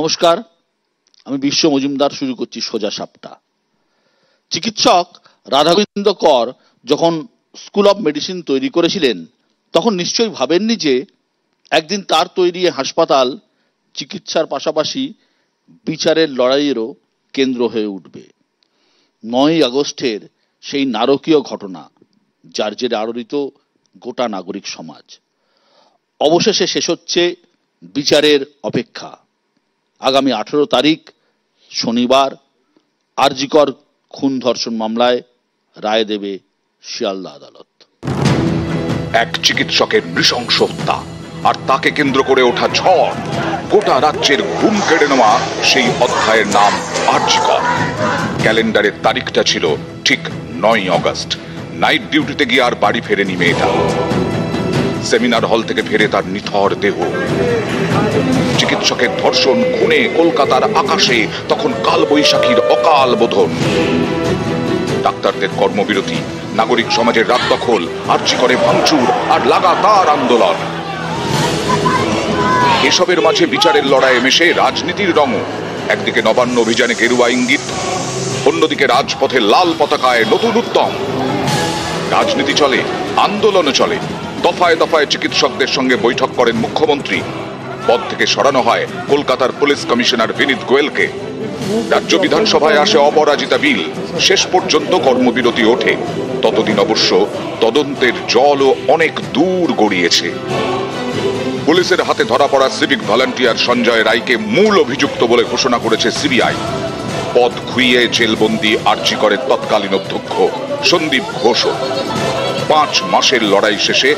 নমস্কার, আমি বিশ্ব মজুমদার। শুরু করছি সোজা সাপটা। চিকিৎসক রাধাগোবিন্দ কর যখন স্কুল অফ মেডিসিন তৈরি করেছিলেন তখন নিশ্চয়ই ভাবেননি যে একদিন তার তৈরি হাসপাতাল চিকিৎসার পাশাপাশি বিচারের লড়াইয়েরও কেন্দ্র হয়ে উঠবে। 9ই আগস্টের সেই নারকীয় ঘটনা, যার জেরে আলোড়িত গোটা নাগরিক সমাজ, অবশেষে শেষ হচ্ছে বিচারের অপেক্ষা। আগামী 18 তারিখ শনিবার আরজিকর খুন ধর্ষণ মামলায় রায় দেবে শিয়ালদা আদালত। এক চিকিৎসকের নৃশংস হত্যা আর তাকে কেন্দ্র করে ওঠা ঝড়, গোটা রাজ্যের ঘুম কেড়ে নেওয়া সেই অধ্যায়ের নাম আরজিকর। ক্যালেন্ডারের তারিখটা ছিল ঠিক 9ই আগস্ট। নাইট ডিউটিতে গিয়ে আর বাড়ি ফেরেনি মেয়েটা। সেমিনার হল থেকে ফেরে তার নিথর দেহ। চিকিৎসকের ধর্ষণ খুনে কলকাতার আকাশে তখন কালবৈশাখীর অকাল বোধন। ডাক্তারদের কর্মবিরতি, নাগরিক সমাজের রাত দখল, আরজিকরে ভাঙচুর আর লাগাতার আন্দোলন। এসবের মাঝে বিচারের লড়াইয়ে মেশে রাজনীতির রঙও। একদিকে নবান্ন অভিযানে গেরুয়া ইঙ্গিত, অন্যদিকে রাজপথে লাল পতাকায় নতুন উদ্যম। রাজনীতি চলে, আন্দোলনও চলে। দফায় দফায় চিকিৎসকদের সঙ্গে বৈঠক করেন মুখ্যমন্ত্রী। পদ থেকে সরানো হয় কলকাতার পুলিশ কমিশনার বিনীত গোয়েলকে। রাজ্য বিধানসভায় আসে অপরাজিতা বিল। শেষ পর্যন্ত কর্মবিরতি ওঠে। ততদিন অবশ্য তদন্তের জলও অনেক দূর গড়িয়েছে। পুলিশের হাতে ধরা পড়া সিভিক ভলান্টিয়ার সঞ্জয় রায়কে মূল অভিযুক্ত বলে ঘোষণা করেছে সিবিআই। পদ খুইয়ে জেলবন্দি আরজিকরের তৎকালীন অধ্যক্ষ সন্দীপ ঘোষ। 5 মাসের লড়াই শেষে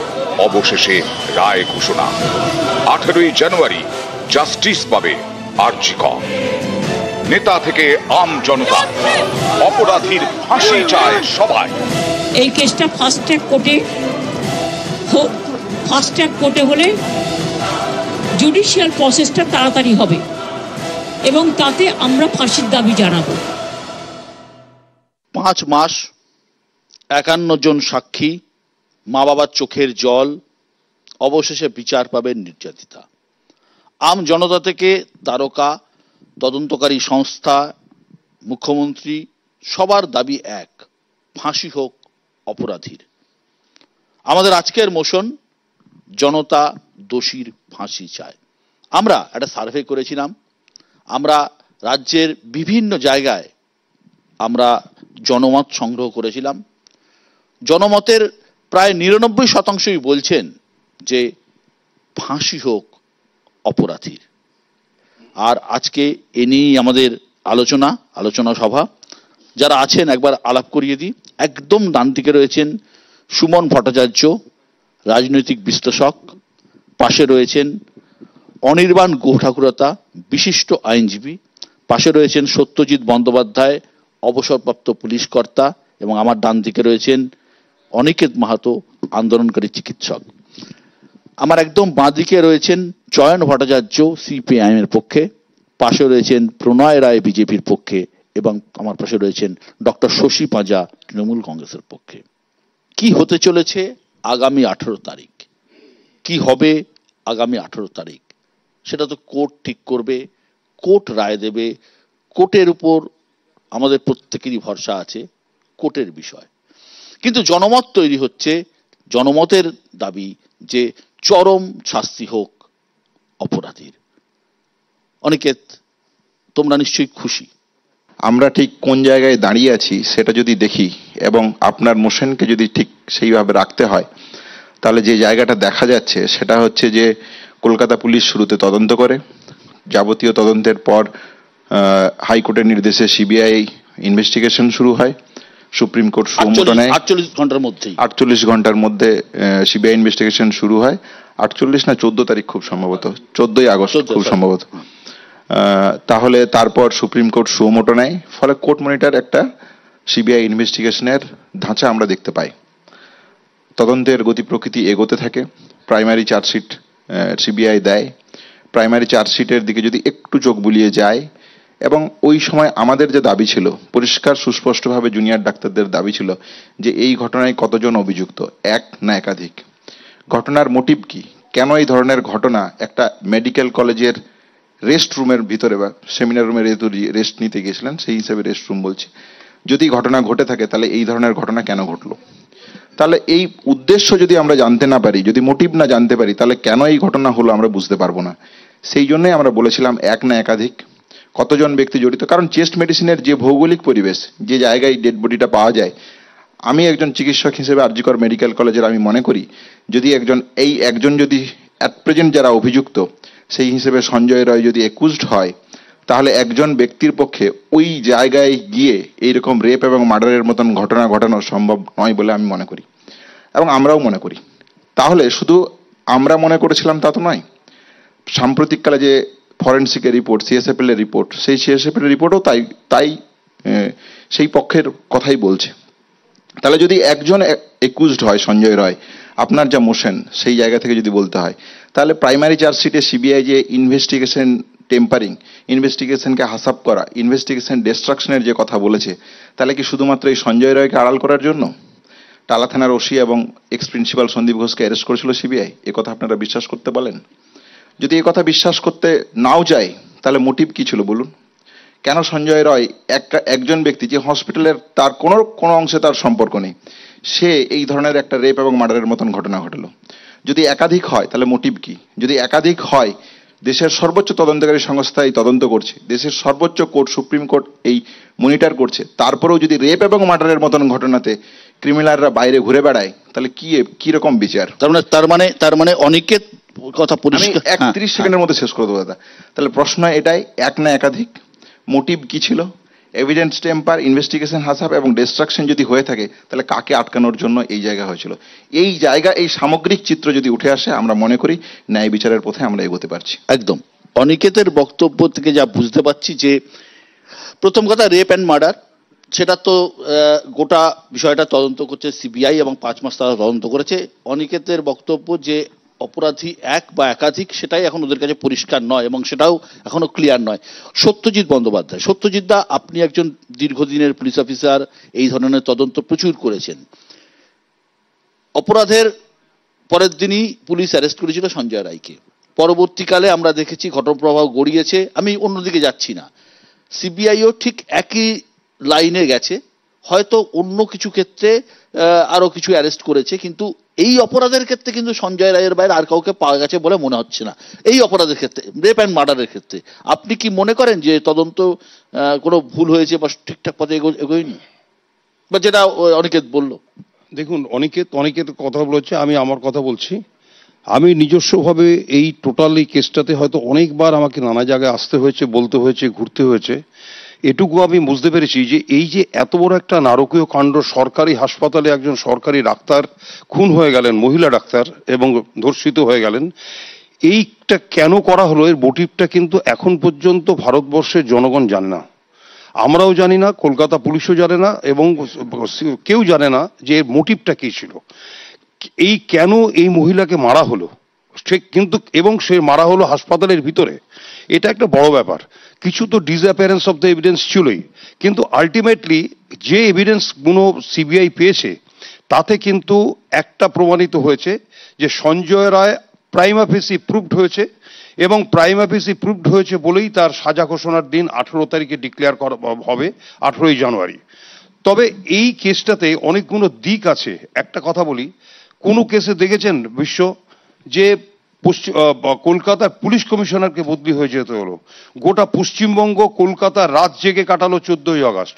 অবশেষে রায় ঘোষণা। 18ই জানুয়ারি জাস্টিস পাবে আরজিকর। নেতা থেকে আম জনতা, অপরাধীর ফাঁসি চায় সবাই। এই কেসটা ফাস্ট ট্র্যাক কোর্টে হোক। ফাস্ট ট্র্যাক কোর্টে হলে জুডিশিয়াল প্রসেসটা তাড়াতাড়ি হবে এবং তাতে আমরা ফাঁসির দাবি জানাবো। 5 মাস, 51 জন সাক্ষী, মা বাবার চোখের জল, অবশেষে বিচার পাবেন নির্যাতিতা। আম জনতা থেকে তারকা, তদন্তকারী সংস্থা, মুখ্যমন্ত্রী, সবার দাবি এক: ফাঁসি হোক অপরাধীর। আমাদের আজকের মোশন, জনতা দোষীর ফাঁসি চায়। আমরা একটা সার্ভে করেছিলাম। আমরা রাজ্যের বিভিন্ন জায়গায় আমরা জনমত সংগ্রহ করেছিলাম। জনমতের প্রায় 99% বলছেন যে ফাঁসি হোক অপরাধীর। আর আজকে এ নিয়েই আমাদের আলোচনা সভা। যারা আছেন একবার আলাপ করিয়ে দিই। একদম ডান দিকে রয়েছেন সুমন ভট্টাচার্য, রাজনৈতিক বিশ্লেষক। পাশে রয়েছেন অনির্বাণ গুহ ঠাকুরতা, বিশিষ্ট আইনজীবী। পাশে রয়েছেন সত্যজিৎ বন্দ্যোপাধ্যায়, অবসরপ্রাপ্ত পুলিশ কর্তা। এবং আমার ডান দিকে রয়েছেন অনিকেত মাহাতো, আন্দোলনকারী চিকিৎসক। আমার একদম বাঁ দিকে রয়েছেন চয়ন ভট্টাচার্য, সিপিআইএম এর পক্ষে। পাশে রয়েছেন প্রণয় রায়, বিজেপির পক্ষে। এবং আমার পাশে রয়েছেন ডক্টর শশী পাঁজা, তৃণমূল কংগ্রেসের পক্ষে। কি হতে চলেছে আগামী 18 তারিখ, কি হবে আগামী 18 তারিখ, সেটা তো কোর্ট ঠিক করবে, কোর্ট রায় দেবে। কোর্টের উপর আমাদের প্রত্যেকেরই ভরসা আছে, কোর্টের বিষয়। কিন্তু জনমত তৈরি হচ্ছে। জনমতের দাবি যে চরম শাস্তি হোক অপরাধীর। অনিকেত, তোমরা নিশ্চয়ই খুশি। আমরা ঠিক কোন জায়গায় দাঁড়িয়ে আছি সেটা যদি দেখি এবং আপনার মোশনকে যদি ঠিক সেইভাবে রাখতে হয়, তাহলে যে জায়গাটা দেখা যাচ্ছে সেটা হচ্ছে যে কলকাতা পুলিশ শুরুতে তদন্ত করে। যাবতীয় তদন্তের পর হাইকোর্টের নির্দেশে সিবিআই ইনভেস্টিগেশন শুরু হয়। সুপ্রিম কোর্ট সুমোটো নেয়। 48 ঘন্টার মধ্যে সিবিআই ইনভেস্টিগেশন শুরু হয়। 48 না 14 তারিখ খুব সম্ভবত, 14ই আগস্ট খুব সম্ভবত। তাহলে তারপর সুপ্রিম কোর্ট সুমোটো নেয়। ফলে কোর্ট মনিটর একটা সিবিআই ইনভেস্টিগেশনের ধাঁচা আমরা দেখতে পাই। তদন্তের গতি প্রকৃতি এগোতে থাকে। প্রাইমারি চার্জশিট সিবিআই দেয়। প্রাইমারি চার্জশিটের দিকে যদি একটু চোখ বুলিয়ে যায়, এবং ওই সময় আমাদের যে দাবি ছিল, পরিষ্কার সুস্পষ্টভাবে জুনিয়র ডাক্তারদের দাবি ছিল যে এই ঘটনায় কতজন অভিযুক্ত, এক না একাধিক, ঘটনার মোটিভ কি, কেন এই ধরনের ঘটনা একটা মেডিকেল কলেজের রেস্ট রুমের ভিতরে বা সেমিনার রুমে রেস্ট নিতে গিয়েছিলেন, সেই হিসেবে রেস্ট রুম বলছি। যদি ঘটনা ঘটে থাকে তাহলে এই ধরনের ঘটনা কেন ঘটলো? তাহলে এই উদ্দেশ্য যদি আমরা জানতে না পারি, যদি মোটিভ না জানতে পারি, তাহলে কেন এই ঘটনা হলো আমরা বুঝতে পারবো না। সেই জন্যই আমরা বলেছিলাম এক না একাধিক, কতজন ব্যক্তি জড়িত। কারণ চেস্ট মেডিসিনের যে ভৌগোলিক পরিবেশ, যে জায়গায় ডেড বডিটা পাওয়া যায়, আমি একজন চিকিৎসক হিসেবে আরজি কর মেডিকেল কলেজের আমি মনে করি যদি একজন যদি অ্যাট প্রেজেন্ট যারা অভিযুক্ত সেই হিসেবে সঞ্জয় রায় যদি একুজড হয়, তাহলে একজন ব্যক্তির পক্ষে ওই জায়গায় গিয়ে এইরকম রেপ এবং মার্ডারের মতন ঘটনা ঘটানো সম্ভব নয় বলে আমি মনে করি, এবং আমরাও মনে করি। তাহলে শুধু আমরা মনে করেছিলাম তা তো নয়, সাম্প্রতিককালে যে ফরেন্সিকের রিপোর্ট, সিএসএফএল এর রিপোর্ট, সেই সিএসএফএল এর রিপোর্টও তাই সেই পক্ষের কথাই বলছে। তাহলে যদি একজন একুজড হয় সঞ্জয় রায়, আপনার যা মোশন সেই জায়গা থেকে যদি বলতে হয়, তাহলে প্রাইমারি চার্জশিটে সিবিআই যে ইনভেস্টিগেশন টেম্পারিং, ইনভেস্টিগেশনকে হাসাব করা, ইনভেস্টিগেশন ডিস্ট্রাকশনের যে কথা বলেছে, তাহলে কি শুধুমাত্র এই সঞ্জয় রায়কে আড়াল করার জন্য টালা থানার ওসি এবং এক্স প্রিন্সিপাল সন্দীপ ঘোষকে অ্যারেস্ট করেছিল সিবিআই? এ কথা আপনারা বিশ্বাস করতে পারেন? যদি এ কথা বিশ্বাস করতে নাও যায়, তাহলে মোটিভ কি ছিল বলুন? কেন সঞ্জয় রায় একজন ব্যক্তি যে হসপিটালের তার কোনো অংশে তার সম্পর্ক নেই, সে এই ধরনের একটা রেপ এবং মার্ডারের মতন ঘটনা ঘটালো? যদি একাধিক হয় তাহলে মোটিভ কি? যদি একাধিক হয়, দেশের সর্বোচ্চ তদন্তকারী সংস্থা এই তদন্ত করছে, দেশের সর্বোচ্চ কোর্ট সুপ্রিম কোর্ট এই মনিটর করছে, তারপরেও যদি রেপ এবং মার্ডারের মতন ঘটনাতে ক্রিমিনালরা বাইরে ঘুরে বেড়ায়, তাহলে কি রকম বিচার? তার মানে অনিকেত কথা পরিষ্কার। 31 সেকেন্ডের মধ্যে শেষ করে দেবো দাদা। তাহলে প্রশ্ন এটাই, এক না একাধিক, মোটিভ কি ছিল? এভিডেন্স টেম্পার, ইনভেস্টিগেশন হাসাব এবং ডিস্ট্রাকশন যদি হয়ে থাকে, তাহলে কাকে আটকানোর জন্য এই জায়গা হয়েছিল? এই সামগ্রিক চিত্র যদি উঠে আসে, আমরা মনে করি ন্যায় বিচারের পথে আমরা এগোতে পারছি। একদম। অনিকেতের বক্তব্য থেকে যা বুঝতে পারছি যে প্রথম কথা, রেপ অ্যান্ড মার্ডার সেটা তো গোটা বিষয়টা তদন্ত করছে সিবিআই এবং 5 মাস তারা তদন্ত করেছে। অনিকেতের বক্তব্য যে অপরাধী এক বা একাধিক, সেটাই এখন ওদের কাছে পরিষ্কার নয় এবং সেটাও এখনো ক্লিয়ার নয়। সত্যজিৎ বন্দ্যোপাধ্যায়, সত্যজিৎ দা, আপনি একজন দীর্ঘদিনের পুলিশ অফিসার, এই ধরনের তদন্ত প্রচুর করেছেন। অপরাধের পরের দিনই পুলিশ অ্যারেস্ট করেছিল সঞ্জয় রায়কে। পরবর্তীকালে আমরা দেখেছি ঘটনাপ্রবাহ গড়িয়েছে। আমি অন্যদিকে যাচ্ছি না, সিবিআইও ঠিক একই লাইনে গেছে, হয়তো অন্য কিছু ক্ষেত্রে আরো কিছু অ্যারেস্ট করেছে, কিন্তু এই অপরাধের ক্ষেত্রে কিন্তু সঞ্জয় রায়ের বাইরে আর কাউকে পাওয়া গেছে বলে মনে হচ্ছে না। এই অপরাধের ক্ষেত্রে, রেপ অ্যান্ড মার্ডারের ক্ষেত্রে আপনি কি মনে করেন যে তদন্ত কোনো ভুল হয়েছে বা ঠিকঠাক পথে এগোয়নি, বা যেটা অনিকেত বললো? দেখুন, অনিকেত কথা বলেছে, আমি আমার কথা বলছি। আমি নিজস্বভাবে এই টোটাল এই কেসটাতে হয়তো অনেকবার আমাকে নানা জায়গায় আসতে হয়েছে, বলতে হয়েছে, ঘুরতে হয়েছে। এটুকু আমি বুঝতে পেরেছি যে এই যে এত বড় একটা নারকীয় কাণ্ড, সরকারি হাসপাতালে একজন সরকারি ডাক্তার খুন হয়ে গেলেন, মহিলা ডাক্তার, এবং ধর্ষিত হয়ে গেলেন, এইটা কেন করা হলো, এর মোটিভটা কিন্তু এখন পর্যন্ত ভারতবর্ষের জনগণ জানে না, আমরাও জানি না, কলকাতা পুলিশও জানে না, এবং কেউ জানে না যে এর মোটিভটা কি ছিল, এই কেন এই মহিলাকে মারা হলো। কিন্তু এবং সে মারা হলো হাসপাতালের ভিতরে, এটা একটা বড় ব্যাপার। কিছু তো ডিসঅ্যাপিয়ারেন্স অফ দ্য এভিডেন্স ছিলই, কিন্তু আলটিমেটলি যে এভিডেন্স গুলো সিবিআই পেয়েছে তাতে কিন্তু একটা প্রমাণিত হয়েছে যে সঞ্জয় রায় প্রাইমা ফেসি প্রুভড হয়েছে, এবং প্রাইমা ফেসি প্রুভড হয়েছে বলেই তার সাজা ঘোষণার দিন 18 তারিখে ডিক্লেয়ার করা হবে, 18ই জানুয়ারি। তবে এই কেসটাতে অনেকগুলো দিক আছে। একটা কথা বলি, কোনো কেসে দেখেছেন বিশ্ব যে কলকাতার পুলিশ কমিশনারকে বদলি হয়ে যেতে হলো, গোটা পশ্চিমবঙ্গ কলকাতা রাত জেগে কাটালো 14ই আগস্ট।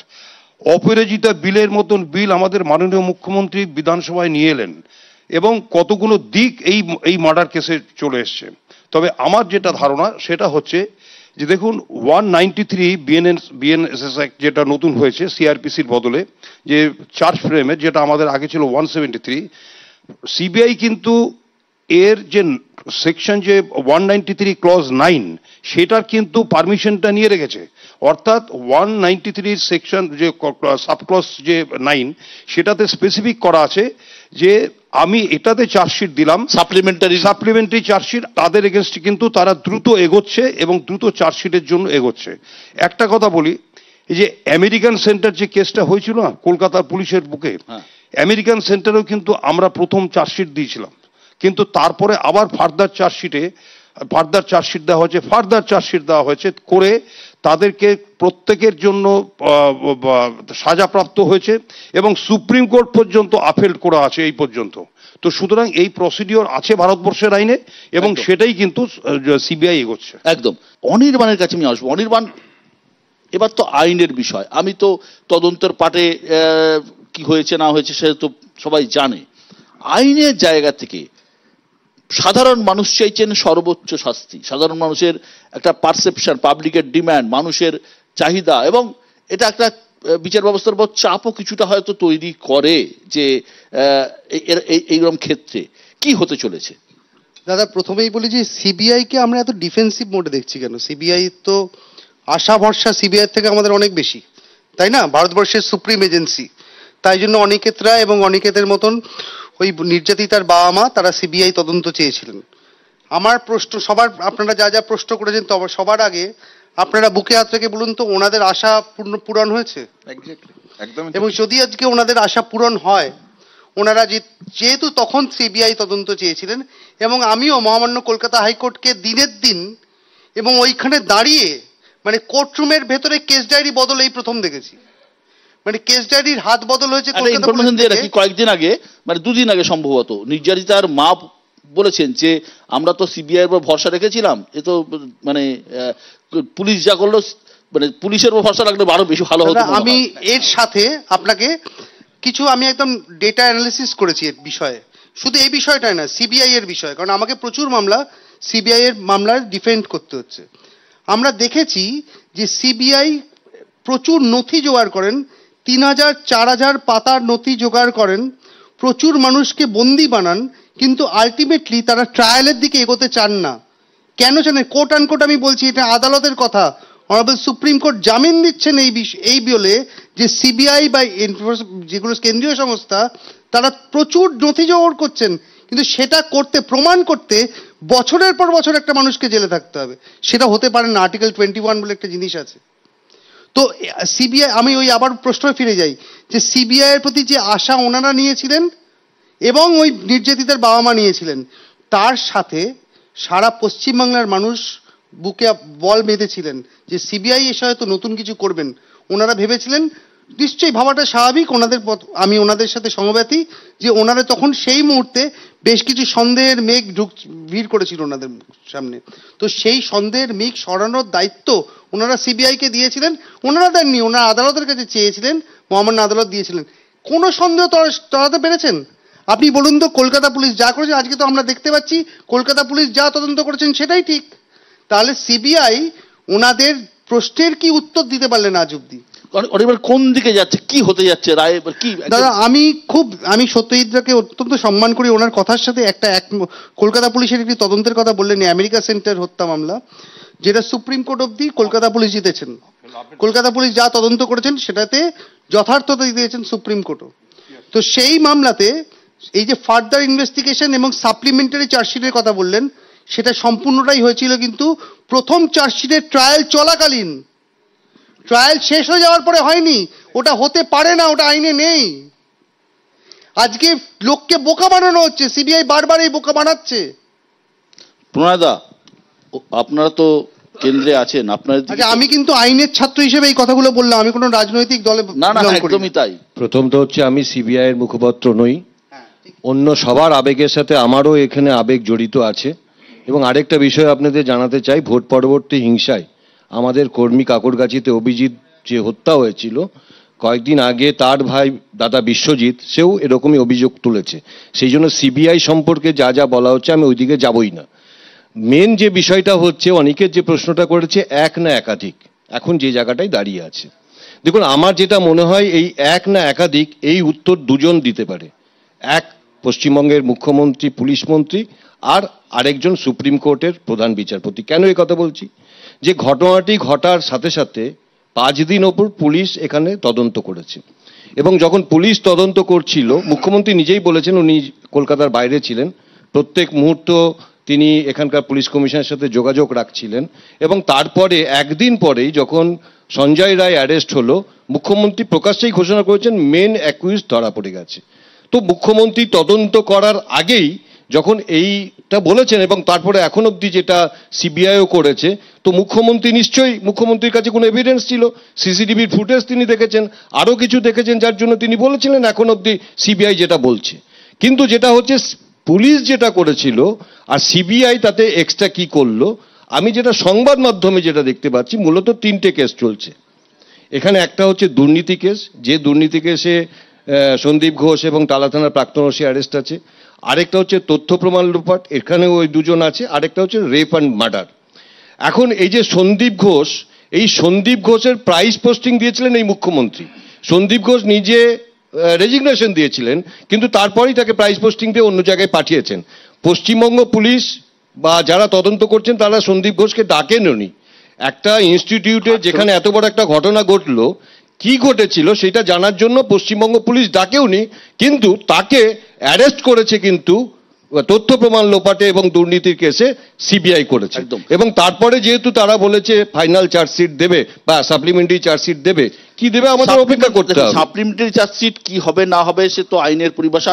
অপরাজিতা বিলের মতন বিল আমাদের মাননীয় মুখ্যমন্ত্রী বিধানসভায় নিয়ে এলেন, এবং কতগুলো দিক এই মার্ডার কেসে চলে এসছে। তবে আমার যেটা ধারণা সেটা হচ্ছে যে দেখুন, 193 বিএনএসএস অ্যাক্ট যেটা নতুন হয়েছে সিআরপিসির বদলে, যে চার্জ ফ্রেমের, যেটা আমাদের আগে ছিল 173, সিবিআই কিন্তু এর যে সেকশন যে 193 ক্লজ 9 সেটার কিন্তু পারমিশনটা নিয়ে রেখেছে। অর্থাৎ 193 সেকশন যে সাবক্লজ যে 9 সেটাতে স্পেসিফিক করা আছে যে আমি এটাতে চার্জশিট দিলাম, সাপ্লিমেন্টারি চার্জশিট, তাদের এগেনস্টে কিন্তু তারা দ্রুত এগোচ্ছে এবং দ্রুত চার্জশিটের জন্য এগোচ্ছে। একটা কথা বলি, এই যে আমেরিকান সেন্টার যে কেসটা হয়েছিল না কলকাতার পুলিশের বুকে, আমেরিকান সেন্টারেও কিন্তু আমরা প্রথম চার্জশিট দিয়েছিলাম, কিন্তু তারপরে আবার ফার্দার চার্জশিটে ফার্দার চার্জশিট দেওয়া হয়েছে করে তাদেরকে প্রত্যেকের জন্য সাজাপ্রাপ্ত হয়েছে এবং সুপ্রিম কোর্ট পর্যন্ত আপিল করা আছে এই পর্যন্ত। তো সুতরাং এই প্রসিডিওর আছে ভারতবর্ষের আইনে এবং সেটাই কিন্তু সিবিআই এগোচ্ছে। একদম। অনির্বাণের কাছে আমি আসবো। অনির্বাণ, এবার তো আইনের বিষয়, আমি তো তদন্তের পাটে কি হয়েছে না হয়েছে সেটা তো সবাই জানে। আইনের জায়গা থেকে সাধারণ মানুষ চাইছেন সর্বোচ্চ শাস্তি, সাধারণ মানুষের একটা পারসেপশন, পাবলিকের ডিমান্ড, মানুষের চাহিদা, এবং এটা একটা বিচার ব্যবস্থার উপর চাপও কিছুটা হয়তো তৈরি করে যে এইরকম ক্ষেত্রে কি হতে চলেছে। দাদা, প্রথমেই বলি যে সিবিআই কে আমরা এত ডিফেন্সিভ মোডে দেখছি কেন? সিবিআই তো আশা ভরসা সিবিআই থেকে আমাদের অনেক বেশি, তাই না? ভারতবর্ষের সুপ্রিম এজেন্সি, তাই জন্য অনিকেত রায় এবং অনিকেতের মতন ওই নির্যাতিতার বাবা মা তারা সিবিআই তদন্ত চেয়েছিলেন। আমার প্রশ্ন, সবার আপনারা যা যা প্রশ্ন করেছেন তবে সবার আগে আপনারা বুকে হাত রেখে বলুন তো ওনাদের আশা পূরণ হয়েছে? একদম। এবং যদি আজকে ওনাদের আশা পূরণ হয়, ওনারা যেহেতু তখন সিবিআই তদন্ত চেয়েছিলেন এবং আমিও মহামান্য কলকাতা হাইকোর্টকে দিনের দিন এবং ওইখানে দাঁড়িয়ে মানে কোর্টরুমের ভেতরে কেস ডায়েরি বদল এই প্রথম দেখেছি। মানে কেস ডায়েরির হাত বদল হয়েছে। কয়েকদিন আগে, মানে দুদিন আগে সম্ভবত, নির্যাতিতার মা বলেছেন যে আমরা তো সিবিআই এর উপর ভরসা রেখেছিলাম, এ তো মানে পুলিশ যা করলো, মানে পুলিশের উপর ভরসা রাখলে আরো বেশি ভালো হতো। আমি এর সাথে আপনাকে কিছু আমি একদম ডেটা অ্যানালিসিস করেছি এর বিষয়ে, শুধু এই বিষয়টাই না, সিবিআই এর বিষয়ে, কারণ আমাকে প্রচুর মামলা সিবিআই এর মামলার ডিফেন্ড করতে হচ্ছে। আমরা দেখেছি যে সিবিআই প্রচুর নথি জোগাড় করেন, 3000 4000 পাতার নথি জোগাড় করেন, প্রচুর মানুষকে বন্দি বানান, কিন্তু আলটিমেটলি তারা ট্রায়ালের দিকে এগোতে চান না। কেন জানেন? কোট আনকোট আমি বলছি, এটা আদালতের কথা, অনারেবল সুপ্রিম কোর্ট জামিন দিচ্ছেন এই বলে যে সিবিআই বা যেগুলো কেন্দ্রীয় সংস্থা তারা প্রচুর নথি জোগাড় করছেন, কিন্তু সেটা করতে, প্রমাণ করতে বছরের পর বছর একটা মানুষকে জেলে থাকতে হবে। সেটা হতে পারে না, আর্টিকেল 21 বলে একটা জিনিস আছে। তো সিবিআই, আমি ওই আবার প্রশ্নে ফিরে যাই যে সিবিআই এর প্রতি যে আশা ওনারা নিয়েছিলেন এবং ওই নির্যাতিতার বাবা মা নিয়েছিলেন, তার সাথে সারা পশ্চিমবাংলার মানুষ বুকে বল বেঁধেছিলেন যে সিবিআই এসে হয়তো নতুন কিছু করবেন। ওনারা ভেবেছিলেন, নিশ্চয়ই ভাবাটা স্বাভাবিক, ওনাদের আমি ওনাদের সাথে সমব্যথী, যে ওনারা তখন সেই মুহূর্তে বেশ কিছু সন্দেহের মেঘ ভিড় করেছিল ওনাদের সামনে। তো সেই সন্দেহের মেঘ সরানোর দায়িত্ব ওনারা সিবিআইকে দিয়েছিলেন, ওনারা দেননি, ওনারা আদালতের কাছে চেয়েছিলেন, মহামান্য আদালত দিয়েছিলেন। কোনো সন্দেহ তরাতে পেরেছেন? আপনি বলুন তো, কলকাতা পুলিশ যা করেছে, আজকে তো আমরা দেখতে পাচ্ছি কলকাতা পুলিশ যা তদন্ত করেছেন সেটাই ঠিক। তাহলে সিবিআই ওনাদের প্রশ্নের কি উত্তর দিতে পারলেন আজ অব্দি? কোন দিকে যাচ্ছে, কি হতে যাচ্ছে রায় কি? দাদা, আমি সত্যজিৎদাকে অত্যন্ত সম্মান করি, ওনার কথার সাথে কলকাতা পুলিশের একটি তদন্তের কথা বললেন, আমেরিকা সেন্টার হত্যা মামলা, যেটা সুপ্রিম কোর্ট অব্দি কলকাতা পুলিশ জিতেছেন। কলকাতা পুলিশ যা তদন্ত করেছেন সেটাতে যথার্থতা দিয়েছেন সুপ্রিম কোর্টও। তো সেই মামলাতে এই যে ফার্দার ইনভেস্টিগেশন এবং সাপ্লিমেন্টারি চার্জশিটের কথা বললেন, সেটা সম্পূর্ণটাই হয়েছিল কিন্তু প্রথম চার্জশিটের ট্রায়াল চলাকালীন। ট্রায়াল শেষ হয়ে যাওয়ার পরে হয়নি, ওটা হতে পারে না, ওটা আইনে নেই। আজকে লোককে বোকা বানানো হচ্ছে, সিবিআই বারবার এই বোকা বানাচ্ছে। প্রণয়দা, আপনারা তো কেন্দ্রে আছেন, আপনার আমি কিন্তু আইনের ছাত্র হিসেবে এই কথাগুলো বললাম, আমি কোনো রাজনৈতিক দলে না, একদমই তাই। প্রথম তো হচ্ছে আমি সিবিআই এর মুখপাত্র নই, অন্য সবার আবেগের সাথে আমারও এখানে আবেগ জড়িত আছে। এবং আরেকটা বিষয় আপনাদের জানাতে চাই, ভোট পরবর্তী হিংসায় আমাদের কর্মী কাকরগাছিতে অভিজিৎ যে হত্যা হয়েছিল, কয়েকদিন আগে তার ভাই দাদা বিশ্বজিৎ সেও এরকমই অভিযোগ তুলেছে। সেই জন্য সিবিআই সম্পর্কে যা যা বলা হচ্ছে আমি ওইদিকে যাবই না। মেন যে বিষয়টা হচ্ছে, অনেকের যে প্রশ্নটা করেছে এক না একাধিক, এখন যে জায়গাটায় দাঁড়িয়ে আছে, দেখুন আমার যেটা মনে হয় এই এক না একাধিক এই উত্তর দুজন দিতে পারে। এক পশ্চিমবঙ্গের মুখ্যমন্ত্রী, পুলিশ মন্ত্রী, আর আরেকজন সুপ্রিম কোর্টের প্রধান বিচারপতি। কেন এই কথা বলছি? যে ঘটনাটি ঘটার সাথে সাথে 5 দিন ওপর পুলিশ এখানে তদন্ত করেছে, এবং যখন পুলিশ তদন্ত করছিল মুখ্যমন্ত্রী নিজেই বলেছেন উনি কলকাতার বাইরে ছিলেন, প্রত্যেক মুহূর্ত তিনি এখানকার পুলিশ কমিশনের সাথে যোগাযোগ রাখছিলেন। এবং তারপরে একদিন পরেই যখন সঞ্জয় রায় অ্যারেস্ট হলো, মুখ্যমন্ত্রী প্রকাশ্যেই ঘোষণা করেছেন মেন অ্যাকিউজড ধরা পড়ে গেছে। তো মুখ্যমন্ত্রী তদন্ত করার আগেই যখন এইটা বলেছেন এবং তারপরে এখন অবধি যেটা সিবিআইও করেছে, তো মুখ্যমন্ত্রীর কাছে কোনো এভিডেন্স ছিল, সিসিটিভির ফুটেজ তিনি দেখেছেন, আরও কিছু দেখেছেন, যার জন্য তিনি বলেছিলেন এখন অবধি সিবিআই যেটা বলছে। কিন্তু যেটা হচ্ছে পুলিশ যেটা করেছিল আর সিবিআই তাতে এক্সট্রা কি করলো, আমি যেটা সংবাদ মাধ্যমে যেটা দেখতে পাচ্ছি, মূলত 3টে কেস চলছে এখানে। একটা হচ্ছে দুর্নীতি কেস, যে দুর্নীতি কেসে সন্দীপ ঘোষ এবং টালা থানার প্রাক্তন ওসি অ্যারেস্ট আছে। আরেকটা হচ্ছে তথ্য প্রমাণ লোপাট, এখানে ওই দুজন আছে। আরেকটা হচ্ছে রেপ অ্যান্ড মার্ডার। এখন এই যে সন্দীপ ঘোষের প্রাইস পোস্টিং দিয়েছিলেন এই মুখ্যমন্ত্রী। সন্দীপ ঘোষ নিজে রেজিগনেশন দিয়েছিলেন, কিন্তু তারপরেই তাকে প্রাইস পোস্টিং দিয়ে অন্য জায়গায় পাঠিয়েছেন। পশ্চিমবঙ্গ পুলিশ বা যারা তদন্ত করছেন তারা সন্দীপ ঘোষকে ডাকেননি। একটা ইনস্টিটিউটে যেখানে এত বড় একটা ঘটনা ঘটলো, কি ঘটেছিল সেটা জানার জন্য পশ্চিমবঙ্গ পুলিশ ডাকেওনি, কিন্তু তাকে অ্যারেস্ট করেছে কিন্তু তথ্য প্রমাণ লোপাটে এবং দুর্নীতির কেসে সিবিআই করেছে। এবং তারপরে যেহেতু তারা বলেছে ফাইনাল চার্জশিট দেবে বা সাপ্লিমেন্টারি চার্জশিট দেবে, কি দেবে আমাদের অপেক্ষা করতে হবে। সাপ্লিমেন্টারি চার্জশিট কি হবে না হবে সে তো আইনের পরিভাষা।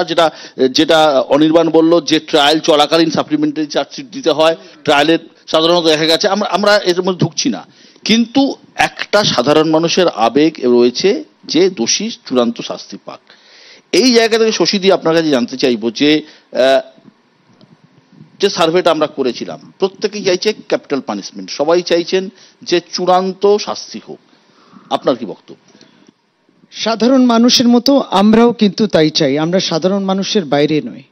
যেটা অনির্বাণ বলল যে ট্রায়াল চলাকালীন সাপ্লিমেন্টারি চার্জশিট দিতে হয়, ট্রায়ালের সাধারণত দেখা গেছে, আমরা এর মধ্যে ঢুকছি না, কিন্তু একটা সাধারণ মানুষের আবেগ রয়েছে যে দোষী চূড়ান্ত শাস্তি পাক। এই জায়গা থেকে শশীদি আপনার কাছে জানতে চাইবো যে সার্ভেটা আমরা করেছিলাম, প্রত্যেকেই চাইছে ক্যাপিটাল পানিশমেন্ট, সবাই চাইছেন যে চূড়ান্ত শাস্তি হোক, আপনার কি বক্তব্য? সাধারণ মানুষের মতো আমরাও কিন্তু তাই চাই, আমরা সাধারণ মানুষের বাইরে নই।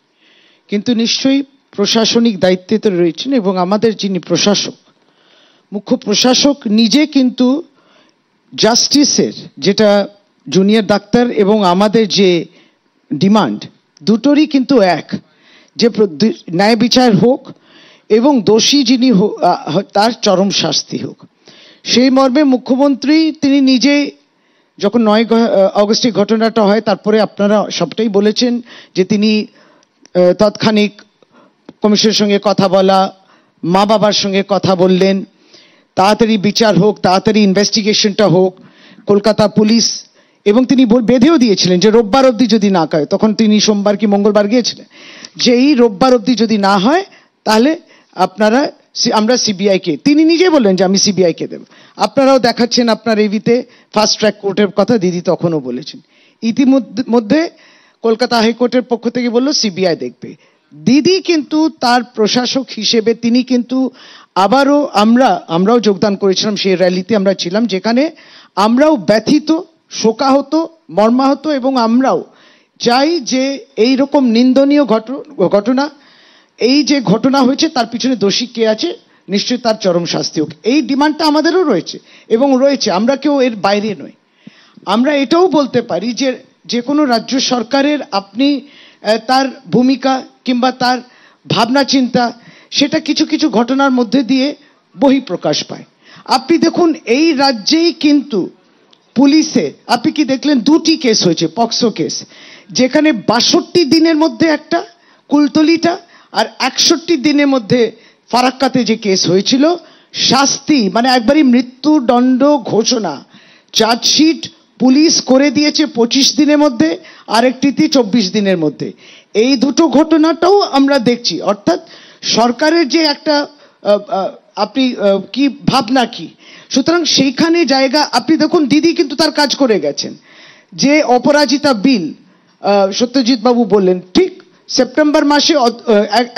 কিন্তু নিশ্চয়ই প্রশাসনিক দায়িত্বে তো রয়েছেন, এবং আমাদের যিনি প্রশাসক, মুখ্য প্রশাসক নিজে কিন্তু জাস্টিসের, যেটা জুনিয়র ডাক্তার এবং আমাদের যে ডিমান্ড, দুটোরই কিন্তু এক, যে ন্যায় বিচার হোক এবং দোষী যিনি তার চরম শাস্তি হোক। সেই মর্মে মুখ্যমন্ত্রী তিনি নিজে যখন 9 অগস্টে ঘটনাটা হয়, তারপরে আপনারা সবটাই বলেছেন যে তিনি তৎক্ষণিক কমিশনের সঙ্গে কথা বলা, মা বাবার সঙ্গে কথা বললেন, তাড়াতাড়ি বিচার হোক, তাড়াতাড়ি ইনভেস্টিগেশনটা হোক। কলকাতা পুলিশ, এবং তিনি বেঁধেও দিয়েছিলেন যে রোববার অবধি যদি না হয়, তখন তিনি সোমবার কি মঙ্গলবার গিয়েছিলেন, যে এই রোববার অবধি যদি না হয় তাহলে আমরা সিবিআইকে, তিনি নিজে বললেন যে আমি সিবিআইকে দেব। আপনারাও দেখাচ্ছেন আপনার এভিতে ফাস্ট ট্র্যাক কোর্টের কথা, দিদি তখনও বলেছেন। ইতিমধ্যে কলকাতা হাইকোর্টের পক্ষ থেকে বলল সিবিআই দেখবে। দিদি কিন্তু তার প্রশাসক হিসেবে তিনি কিন্তু আবারও, আমরাও যোগদান করেছিলাম সেই র্যালিতে, আমরা ছিলাম, যেখানে আমরাও ব্যথিত, শোকাহত, মর্মাহত, এবং আমরাও চাই যে এই রকম নিন্দনীয় ঘটনা, এই যে ঘটনা হয়েছে তার পিছনে দোষী কে আছে, নিশ্চয়ই তার চরম শাস্তি হোক। এই ডিমান্ডটা আমাদেরও রয়েছে এবং রয়েছে, আমরা কেউ এর বাইরে নই। আমরা এটাও বলতে পারি যে যে কোনো রাজ্য সরকারের আপনি তার ভূমিকা কিংবা তার ভাবনা চিন্তা, সেটা কিছু কিছু ঘটনার মধ্যে দিয়ে বহিঃপ্রকাশ পায়। আপনি দেখুন এই রাজ্যেই কিন্তু পুলিশে আপনি কি দেখলেন, 2টি কেস হয়েছে, পক্সো কেস, যেখানে 62 দিনের মধ্যে একটা কুলতলিটা, আর 61 দিনের মধ্যে ফারাক্কাতে যে কেস হয়েছিল, শাস্তি মানে একবারই মৃত্যুদণ্ড ঘোষণা, চার্জশিট পুলিশ করে দিয়েছে 25 দিনের মধ্যে, আরেকটিতে 24 দিনের মধ্যে। এই দুটো ঘটনাটাও আমরা দেখছি। অর্থাৎ সরকারের যে একটা আপনি কি ভাবনা কি, সুতরাং সেইখানে জায়গা আপনি দেখুন, দিদি কিন্তু তার কাজ করে গেছেন। যে অপরাজিতা বিল সত্যজিৎ বাবু বললেন, ঠিক সেপ্টেম্বর মাসে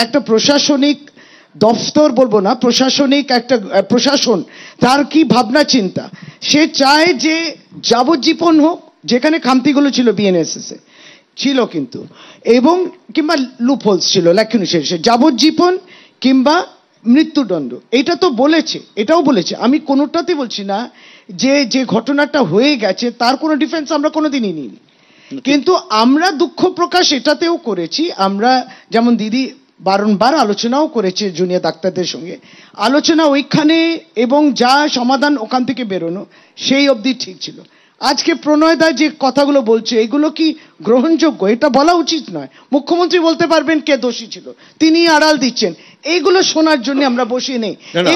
একটা প্রশাসনিক দফতর, বলবো না, প্রশাসনিক একটা প্রশাসন, তার কি ভাবনা চিন্তা, সে চায় যে যাবজ্জীবন হোক, যেখানে খামতিগুলো ছিল বিএনএসএস ছিল কিন্তু, এবং কিংবা লুপহোলস ছিল, লেখনি শেষে যাবজ্জীবন কিংবা মৃত্যুদণ্ড, এটা তো বলেছে, এটাও বলেছে। আমি কোনোটাতে বলছি না যে ঘটনাটা হয়ে গেছে তার কোনো ডিফেন্স আমরা কোনোদিনই নিইনি, কিন্তু আমরা দুঃখ প্রকাশ এটাতেও করেছি। আমরা যেমন দিদি বারংবার আলোচনাও করেছে জুনিয়র ডাক্তারদের সঙ্গে, আলোচনা ওইখানে, এবং যা সমাধান ওখান থেকে বেরোনো সেই অবধি ঠিক ছিল। আজকে প্রণয় দা যে কথাগুলো বলছে এগুলো কি গ্রহণযোগ্য? এটা বলা উচিত নয়। মুখ্যমন্ত্রী বলতে পারবেন কে দোষী ছিল, তিনি আড়াল দিচ্ছেন। এইগুলো শোনার জন্য আমরা বসে নেই এখানে।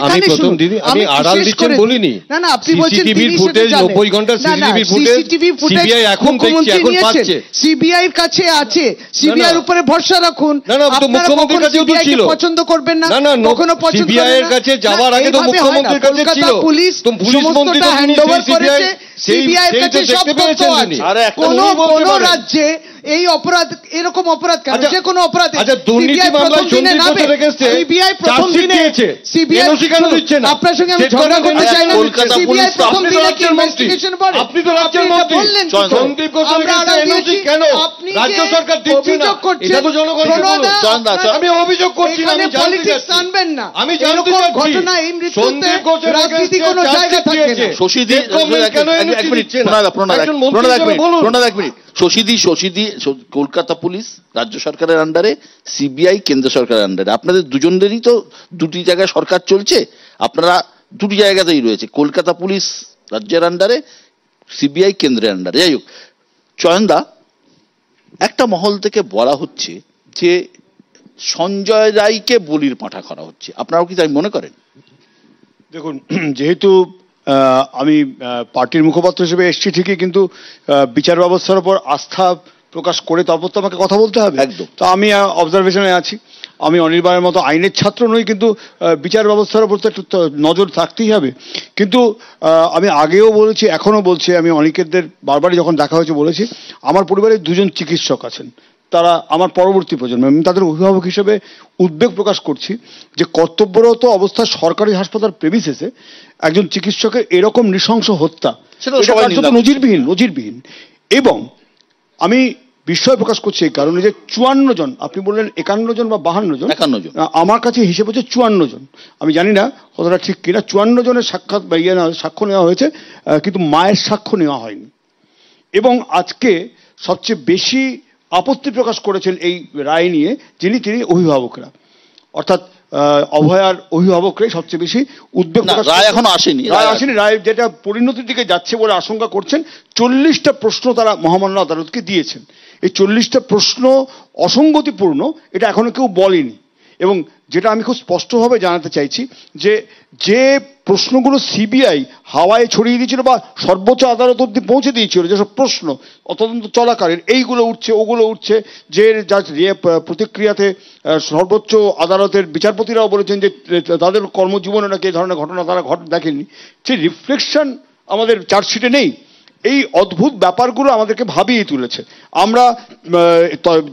আমি আড়াল দিচ্ছেন বলিনি। না না, আপনি বলছেন সিসিটিভির ফুটেজ 90 ঘন্টার সিসিটিভি ফুটেজ সিবিআই এখন দেখছে, এখন পাচ্ছে, সিবিআই এর কাছে আছে। সিবিআই এর উপরে ভরসা রাখুন। না না, তো মুখ্যমন্ত্রীর কাছেও তো ছিল। পছন্দ করবেন না, না না, কখনো পছন্দ সিবিআই এর কাছে যাওয়ার আগে তো মুখ্যমন্ত্রীর কাছে ছিল। পুলিশ তো পুলিশ মন্ত্রী তো হ্যান্ডওভার করেছে, সিবিআই এর কাছে সব তথ্য আছে। কোন রাজ্যে এই অপরাধ, এরকম অপরাধ কেন, যে কোনো অপরাধ, আচ্ছা দুর্নীতি মামলায় সন্দীপ ঘোষের রেখেছে, সিবিআই প্রথম দিনে সিবিআই কেন দিচ্ছে না? আপনার সঙ্গে আমি ঝগড়া করতে চাই না। সিবিআই প্রথম দিনে কি ইনভেস্টিগেশন করে? আপনি তো রাজ্যের মন্ত্রী, সন্দীপ ঘোষের রেখেছে এনওসি কেন রাজ্য সরকার দিচ্ছে না? এটা তো জনগণকে বলুন। আমি অভিযোগ করছি না, আমি পলিটিক্স আনবেন না। আমি জানতে চাচ্ছি ঘটনা এই মৃত্যুতে সন্দীপ ঘোষের রাজনীতি কোনো জায়গা থাকে না। শশীদি কলকাতা পুলিশ রাজ্য সরকারের আন্ডারে, সিবিআই কেন্দ্র সরকারের আন্ডারে। আপনাদের দুজনেরই তো দুটি জায়গায় সরকার চলছে, আপনারা দুটি জায়গাতেই রয়েছে, কলকাতা পুলিশ রাজ্যের আন্ডারে, সিবিআই কেন্দ্রের আন্ডারে। যাই হোক, চয়নদা, একটা মহল থেকে বলা হচ্ছে যে সঞ্জয় রায়কে বলির পাঁঠা করা হচ্ছে, আপনারাও কি তাই মনে করেন? দেখুন, যেহেতু আমি পার্টির মুখপাত্র হিসেবে এসেছি ঠিকই, কিন্তু বিচার ব্যবস্থার উপর আস্থা প্রকাশ করে তারপর তো আমাকে কথা বলতে হবে। একদম। তো আমি অবজারভেশনে আছি। আমি অনির্বাণের মতো আইনের ছাত্র নই, কিন্তু বিচার ব্যবস্থার উপর তো একটু নজর থাকতেই হবে। কিন্তু আমি আগেও বলেছি, এখনও বলছি, আমি অনিকেতদের বারবারই যখন দেখা হয়েছে বলেছি, আমার পরিবারে দুজন চিকিৎসক আছেন, তারা আমার পরবর্তী প্রজন্ম। আমি তাদের অভিভাবক হিসেবে উদ্বেগ প্রকাশ করছি যে কর্তব্যরত অবস্থায় সরকারি হাসপাতাল প্রেমিসেসে একজন চিকিৎসকের এরকম নৃশংস হত্যা, সেটা নজিরবিহীন। এবং আমি বিস্ময় প্রকাশ করছি এই কারণে যে 54 জন, আপনি বললেন 51 জন বা 52 জন, আমার কাছে হিসেব হচ্ছে 54 জন। আমি জানি না কতটা ঠিক কিনা। 54 জনের সাক্ষাৎ বা সাক্ষ্য নেওয়া হয়েছে, কিন্তু মায়ের সাক্ষ্য নেওয়া হয়নি। এবং আজকে সবচেয়ে বেশি আপত্তি প্রকাশ করেছেন এই রায় নিয়ে তিনি অভিভাবকরা, অর্থাৎ অভয়ার অভিভাবকরাই সবচেয়ে বেশি উদ্বেগ প্রকাশ। রায় এখনো আসেনি, রায় যেটা পরিণতির দিকে যাচ্ছে বলে আশঙ্কা করছেন। 40টা প্রশ্ন তারা মহামান্য আদালতকে দিয়েছেন। এই 40টা প্রশ্ন অসঙ্গতিপূর্ণ, এটা এখনো কেউ বলেনি। এবং যেটা আমি খুব স্পষ্টভাবে জানাতে চাইছি যে প্রশ্নগুলো সিবিআই হাওয়ায় ছড়িয়ে দিয়েছিল বা সর্বোচ্চ আদালত অব্দি পৌঁছে দিয়েছিল, যেসব প্রশ্ন তদন্ত চলাকালীন এইগুলো উঠছে ওগুলো উঠছে, যে প্রতিক্রিয়াতে সর্বোচ্চ আদালতের বিচারপতিরাও বলেছেন যে তাদের কর্মজীবনে নাকি এই ধরনের ঘটনা তারা দেখেননি, সেই রিফ্লেকশন আমাদের চার্জশিটে নেই। এই অদ্ভুত ব্যাপারগুলো আমাদেরকে ভাবিয়ে তুলেছে। আমরা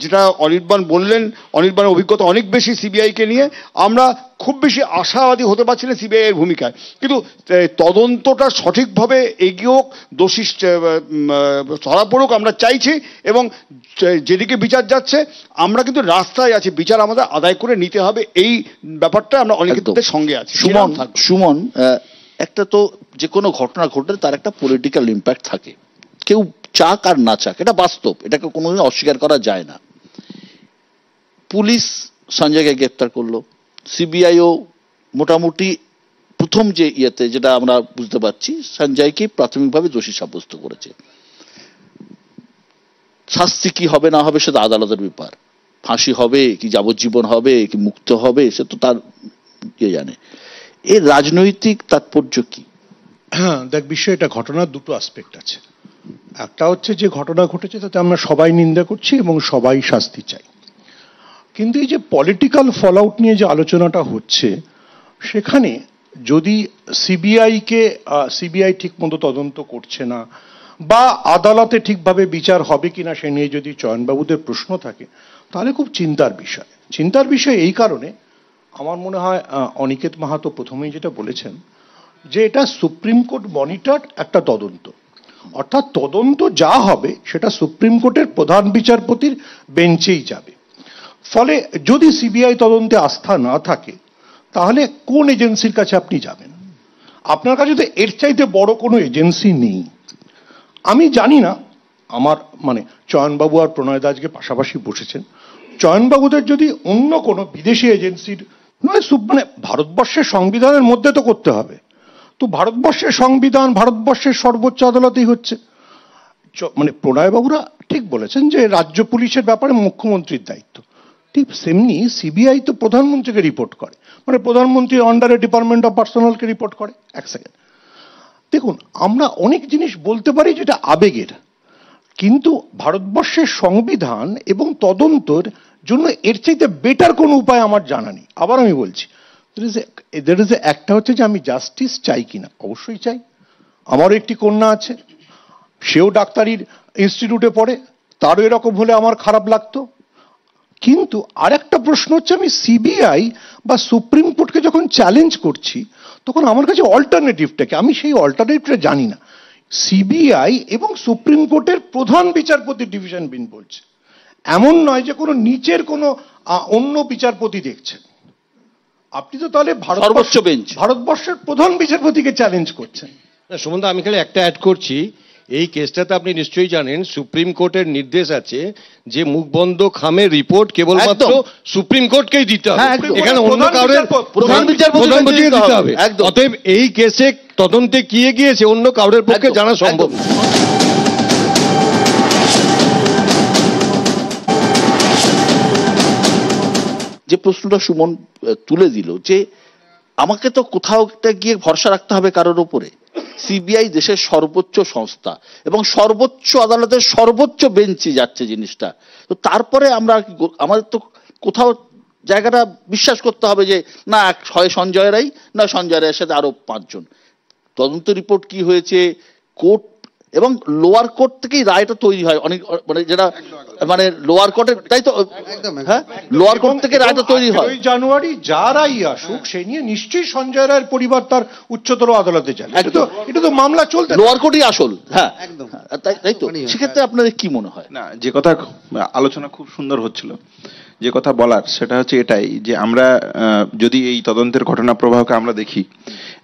যেটা অনির্বাণ বললেন, অনির্বাণের অভিজ্ঞতা অনেক বেশি সিবিআইকে নিয়ে, আমরা খুব বেশি আশাবাদী হতে পারছি না সিবিআই এর ভূমিকায়। কিন্তু তদন্তটা সঠিকভাবে এগিয়েও, দোষী ধরা পড়ুক আমরা চাইছি। এবং যেদিকে বিচার যাচ্ছে আমরা কিন্তু রাস্তায় আছি, বিচার আমাদের আদায় করে নিতে হবে, এই ব্যাপারটা আমরা অনেকের সঙ্গে আছি। সুমন, একটা তো যে কোনো ঘটনা ঘটলে তার একটা পলিটিক্যাল ইম্প্যাক্ট থাকে, কেউ চাক আর না চাক, এটা বাস্তব, এটাকে কোনোদিন অস্বীকার করা যায় না। পুলিশ সঞ্জয়কে গ্রেপ্তার করলো, সিবিআইও মোটামুটি প্রথম যে ইয়েতে যেটা আমরা বুঝতে পারছি, সঞ্জয়কে প্রাথমিকভাবে দোষী সাব্যস্ত করেছে। শাস্তি কি হবে না হবে সেটা আদালতের ব্যাপার, ফাঁসি হবে কি যাবজ্জীবন হবে কি মুক্ত হবে সে তো তার কে জানে। এর রাজনৈতিক তাৎপর্য কি? হ্যাঁ দেখ, বিষয়টা ঘটনার দুটো আসপেক্ট আছে। একটা হচ্ছে যে ঘটনা ঘটেছে তাতে আমরা সবাই নিন্দা করছি এবং সবাই শাস্তি চাই, কিন্তু এই যে পলিটিক্যাল ফল আউট নিয়ে যে আলোচনাটা হচ্ছে, সেখানে যদি সিবিআই ঠিক মতো তদন্ত করছে না বা আদালতে ঠিকভাবে বিচার হবে কিনা সে নিয়ে যদি চয়নবাবুদের প্রশ্ন থাকে, তাহলে খুব চিন্তার বিষয় এই কারণে আমার মনে হয় অনিকেত মাহাতো প্রথমেই যেটা বলেছেন যে এটা সুপ্রিম কোর্ট মনিটরড একটা তদন্ত, অর্থাৎ তদন্ত যা হবে সেটা সুপ্রিম কোর্টের প্রধান বিচারপতির বেঞ্চেই যাবে। ফলে যদি সিবিআই তদন্তে আস্থা না থাকে তাহলে কোন এজেন্সির কাছে আপনি যাবেন? আপনার কাছে তো এর চাইতে বড় কোনো এজেন্সি নেই। আমি জানি না, আমার চয়নবাবু আর প্রণয় দা আজকে পাশাপাশি বসেছেন, চয়নবাবুদের যদি অন্য কোনো বিদেশি এজেন্সির ভারতবর্ষের সংবিধানের মধ্যে তো করতে হবে, তো ভারতবর্ষের সংবিধান ভারতবর্ষের সর্বোচ্চ আদালতেই হচ্ছে, মানে প্রণয়বাবুরা ঠিক বলেছেন যে রাজ্য পুলিশের ব্যাপারে মুখ্যমন্ত্রীর দায়িত্ব, ঠিক সেমনি সিবিআই তো প্রধানমন্ত্রীকে রিপোর্ট করে, মানে প্রধানমন্ত্রীর আন্ডারে ডিপার্টমেন্ট অফ পার্সোনালকে রিপোর্ট করে। এক সেকেন্ড দেখুন, আমরা অনেক জিনিস বলতে পারি যেটা আবেগের, কিন্তু ভারতবর্ষের সংবিধান এবং তদন্তের জন্য এর চাইতে বেটার কোনো উপায় আমার জানা নেই। আবার আমি বলছি, একটা হচ্ছে যে আমি জাস্টিস চাই কিনা, অবশ্যই চাই। আমারও একটি কন্যা আছে, সেও ডাক্তারির ইনস্টিটিউটে পড়ে, তারও এরকম হলে আমার খারাপ লাগতো। কিন্তু আরেকটা প্রশ্ন হচ্ছে, আমি সিবিআই বা সুপ্রিম কোর্টকে যখন চ্যালেঞ্জ করছি তখন আমার কাছে অল্টারনেটিভটা কি, আমি সেই অল্টারনেটিভটা জানি না। সিবিআই এবং সুপ্রিম কোর্টের প্রধান বিচারপতি ডিভিশন বেঞ্চ বলছে, এমন নয় যে কোনো নিচের কোনো অন্য বিচারপতি দেখছেন। আপনি তো তাহলে সর্বোচ্চ বেঞ্চ, ভারতবর্ষের প্রধান বিচারপতিকে চ্যালেঞ্জ করছেন। সুমন্ত, আমি খালি একটা অ্যাড করছি, এই কেসটাতে আপনি নিশ্চয়ই জানেন সুপ্রিম কোর্টের নির্দেশ আছে যে মুখবন্ধ খামের রিপোর্ট কেবলমাত্র সুপ্রিম কোর্টকেই দিতে হবে, এখানে অন্য কারোর প্রধান বিচারপতিকে দিতে হবে। অতএব এই কেসে তদন্তে কি গিয়েছে অন্য কারোর পক্ষে জানা সম্ভব। যে প্রশ্নটা সুমন তুলে দিল, যে আমাকে তো কোথাও গিয়ে ভরসা রাখতে হবে কারোর উপরে। সিবিআই দেশের সর্বোচ্চ সংস্থা এবং সর্বোচ্চ আদালতের সর্বোচ্চ বেঞ্চে যাচ্ছে জিনিসটা, তো তারপরে আমরা আমাদের তো কোথাও জায়গাটা বিশ্বাস করতে হবে যে না হয় সঞ্জয় রায়, না সঞ্জয় রায়ের সাথে আরো 5 জন। তদন্ত রিপোর্ট কি হয়েছে, কোর্ট এবং লোয়ার কোর্ট থেকেই রায়টা তৈরি হয়, অনেক মানে যেটা মানে লোয়ার কোর্টের, তাই তো? হ্যাঁ, লোয়ার কোর্ট থেকে রায়টা তৈরি হয়। 8 জানুয়ারি যারাই আসুক সে নিয়ে নিশ্চয়ই সঞ্জয় রায়ের পরিবার তার উচ্চতর আদালতে যাবে, এটা তো মামলা চলতে, লোয়ার কোর্টই আসল। হ্যাঁ একদম, তাই তো। সেক্ষেত্রে আপনাদের কি মনে হয়? না, যে কথা আলোচনা খুব সুন্দর হচ্ছিল, যে কথা বলার সেটা হচ্ছে এটাই যে আমরা যদি এই তদন্তের ঘটনা প্রবাহকে আমরা দেখি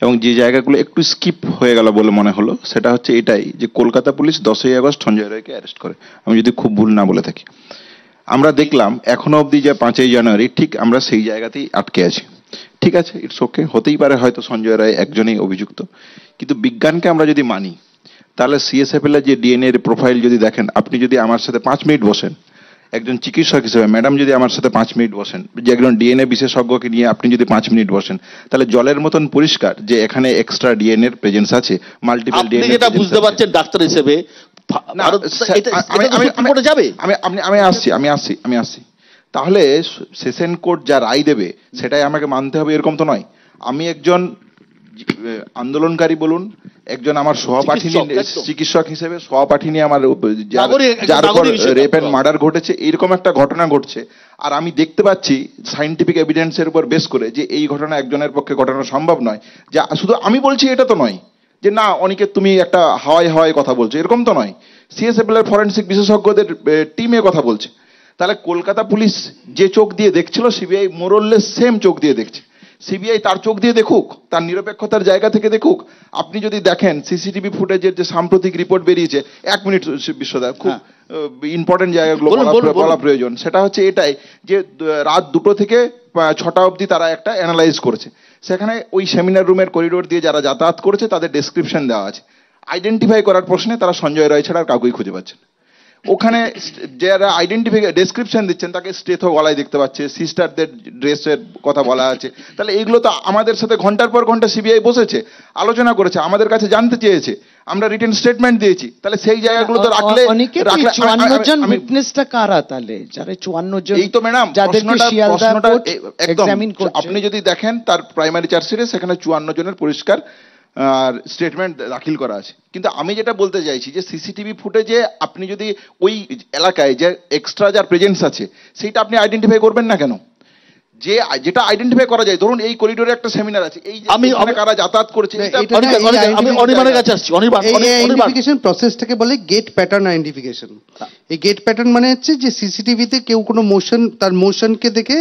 এবং যে জায়গাগুলো একটু স্কিপ হয়ে গেল বলে মনে হলো, সেটা হচ্ছে এটাই যে কলকাতা পুলিশ 10ই আগস্ট সঞ্জয় রায়কে অ্যারেস্ট করে, আমি যদি খুব ভুল না বলে থাকি। আমরা দেখলাম এখনো অবধি যে 5ই জানুয়ারি ঠিক আমরা সেই জায়গাতেই আটকে আছি। ঠিক আছে, ইটস ওকে, হতেই পারে হয়তো সঞ্জয় রায় একজনই অভিযুক্ত, কিন্তু বিজ্ঞানকে আমরা যদি মানি তাহলে সিএসএফএল এর যে ডিএনএ প্রোফাইল যদি দেখেন, আপনি যদি আমার সাথে 5 মিনিট বসেন, একজন চিকিৎসক হিসেবে ম্যাডাম যদি আমার সাথে 5 মিনিট বসেন, যে একজন ডিএনএ বিশেষজ্ঞকে নিয়ে আপনি যদি 5 মিনিট বসেন, তাহলে জলের মতন পরিষ্কার যে এখানে এক্সট্রা ডিএনএ প্রেজেন্স আছে, মাল্টিপল ডিএনএ। যেটা বুঝতে পারছেন ডাক্তার হিসেবে আমি আসছি তাহলে সেশন কোর্ট যা রায় দেবে সেটাই আমাকে মানতে হবে এরকম তো নয়। আমি একজন আন্দোলনকারী বলুন, একজন আমার সহপাঠিনী চিকিৎসক হিসেবে সহপাঠিনী আমার যার উপর রেপ এন্ড মার্ডার ঘটেছে, এইরকম একটা ঘটনা ঘটছে, আর আমি দেখতে পাচ্ছি সায়েন্টিফিক এভিডেন্সের উপর বেস করে যে এই ঘটনা একজনের পক্ষে ঘটানো সম্ভব নয়। যা শুধু আমি বলছি এটা তো নয় যে না অনিকেত তুমি একটা হাওয়ায় কথা বলছো, এরকম তো নয়। সিএসএফএল এর ফরেনসিক বিশেষজ্ঞদের টিমে কথা বলছে। তাহলে কলকাতা পুলিশ যে চোখ দিয়ে দেখছিল, সিবিআই মোরললেস সেম চোখ দিয়ে দেখছে। সিবিআই তার চোখ দিয়ে দেখুক, তার নিরপেক্ষতার জায়গা থেকে দেখুক। আপনি যদি দেখেন সিসিটিভি ফুটেজের যে সাম্প্রতিক রিপোর্ট বেরিয়েছে, 1 মিনিট বিশ্বদা, খুব ইম্পর্টেন্ট জায়গাগুলো বলা প্রয়োজন। সেটা হচ্ছে এটাই যে রাত 2টো থেকে 6টা অবধি তারা একটা অ্যানালাইজ করেছে। সেখানে ওই সেমিনার রুমের করিডোর দিয়ে যারা যাতায়াত করেছে তাদের ডেসক্রিপশন দেওয়া আছে। আইডেন্টিফাই করার প্রশ্নে তারা সঞ্জয় রায় ছাড়া আর কাউকেই খুঁজে পাচ্ছেন। ওখানে যারা আইডেন্টিফাই ডেসক্রিপশন দিচ্ছেন তাকে স্টেথো গলায় দেখতে পাচ্ছে, সিস্টারদের ড্রেসের কথা বলা আছে। তাহলে এইগুলো তো আমাদের সাথে ঘন্টার পর ঘন্টা সিবিআই বসেছে, আলোচনা করেছে, আমাদের কাছে জানতে চেয়েছে, আমরা রিটেন স্টেটমেন্ট দিয়েছি। তাহলে সেই জায়গাগুলো তো রাখলে 54 জন উইটনেসটা কারা? তাহলে যারা 54 জন, এই তো ম্যাডাম প্রশ্নটা একদম, আপনি যদি দেখেন তার প্রাইমারি চার্জশিটে সেখানে 54 জনের পরিষ্কার আর স্টেটমেন্ট দাখিল করা আছে। কিন্তু আমি যেটা বলতে চাইছি যে সিসিটিভি ফুটেজে আপনি যদি ওই এলাকায় যে এক্সট্রা যার প্রেজেন্স আছে সেইটা আপনি আইডেন্টিফাই করবেন না কেন? যেটা আইডেন্টিফাই করা যায়, ধরুন এই করিডোরে একটা সেমিনার আছে, এই আমি কারা যাতায়াত করেছে, আমি অনির্বাণের কাছে আসছি। আইডেন্টিফিকেশন প্রসেসটাকে বলে গেট প্যাটার্ন আইডেন্টিফিকেশন। এই গেট প্যাটার্ন মানে হচ্ছে যে সিসিটিভিতে কেউ কোনো মোশন, তার মোশনকে দেখে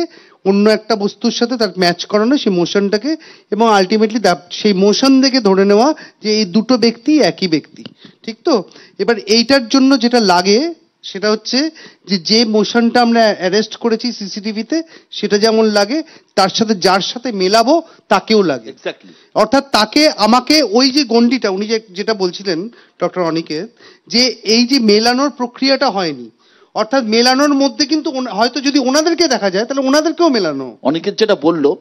অন্য একটা বস্তুর সাথে তার ম্যাচ করানো সেই মোশনটাকে, এবং আলটিমেটলি সেই মোশন দেখে ধরে নেওয়া যে এই দুটো ব্যক্তি একই ব্যক্তি। ঠিক তো? এবার এইটার জন্য যেটা লাগে সেটা হচ্ছে যে মোশনটা আমরা অ্যারেস্ট করেছি সিসিটিভিতে সেটা যেমন লাগে তার সাথে যার সাথে মেলাবো তাকেও লাগে। অর্থাৎ তাকে আমাকে ওই যে গণ্ডিটা উনি যেটা বলছিলেন ডক্টর অনিকেত, যে এই যে মেলানোর প্রক্রিয়াটা হয়নি, অর্থাৎ মেলানোর মধ্যে কিন্তু হয়তো যদি ওনাদেরকে দেখা যায় তাহলে ওনাদেরকেও মেলানো। অনিকেত যেটা বললো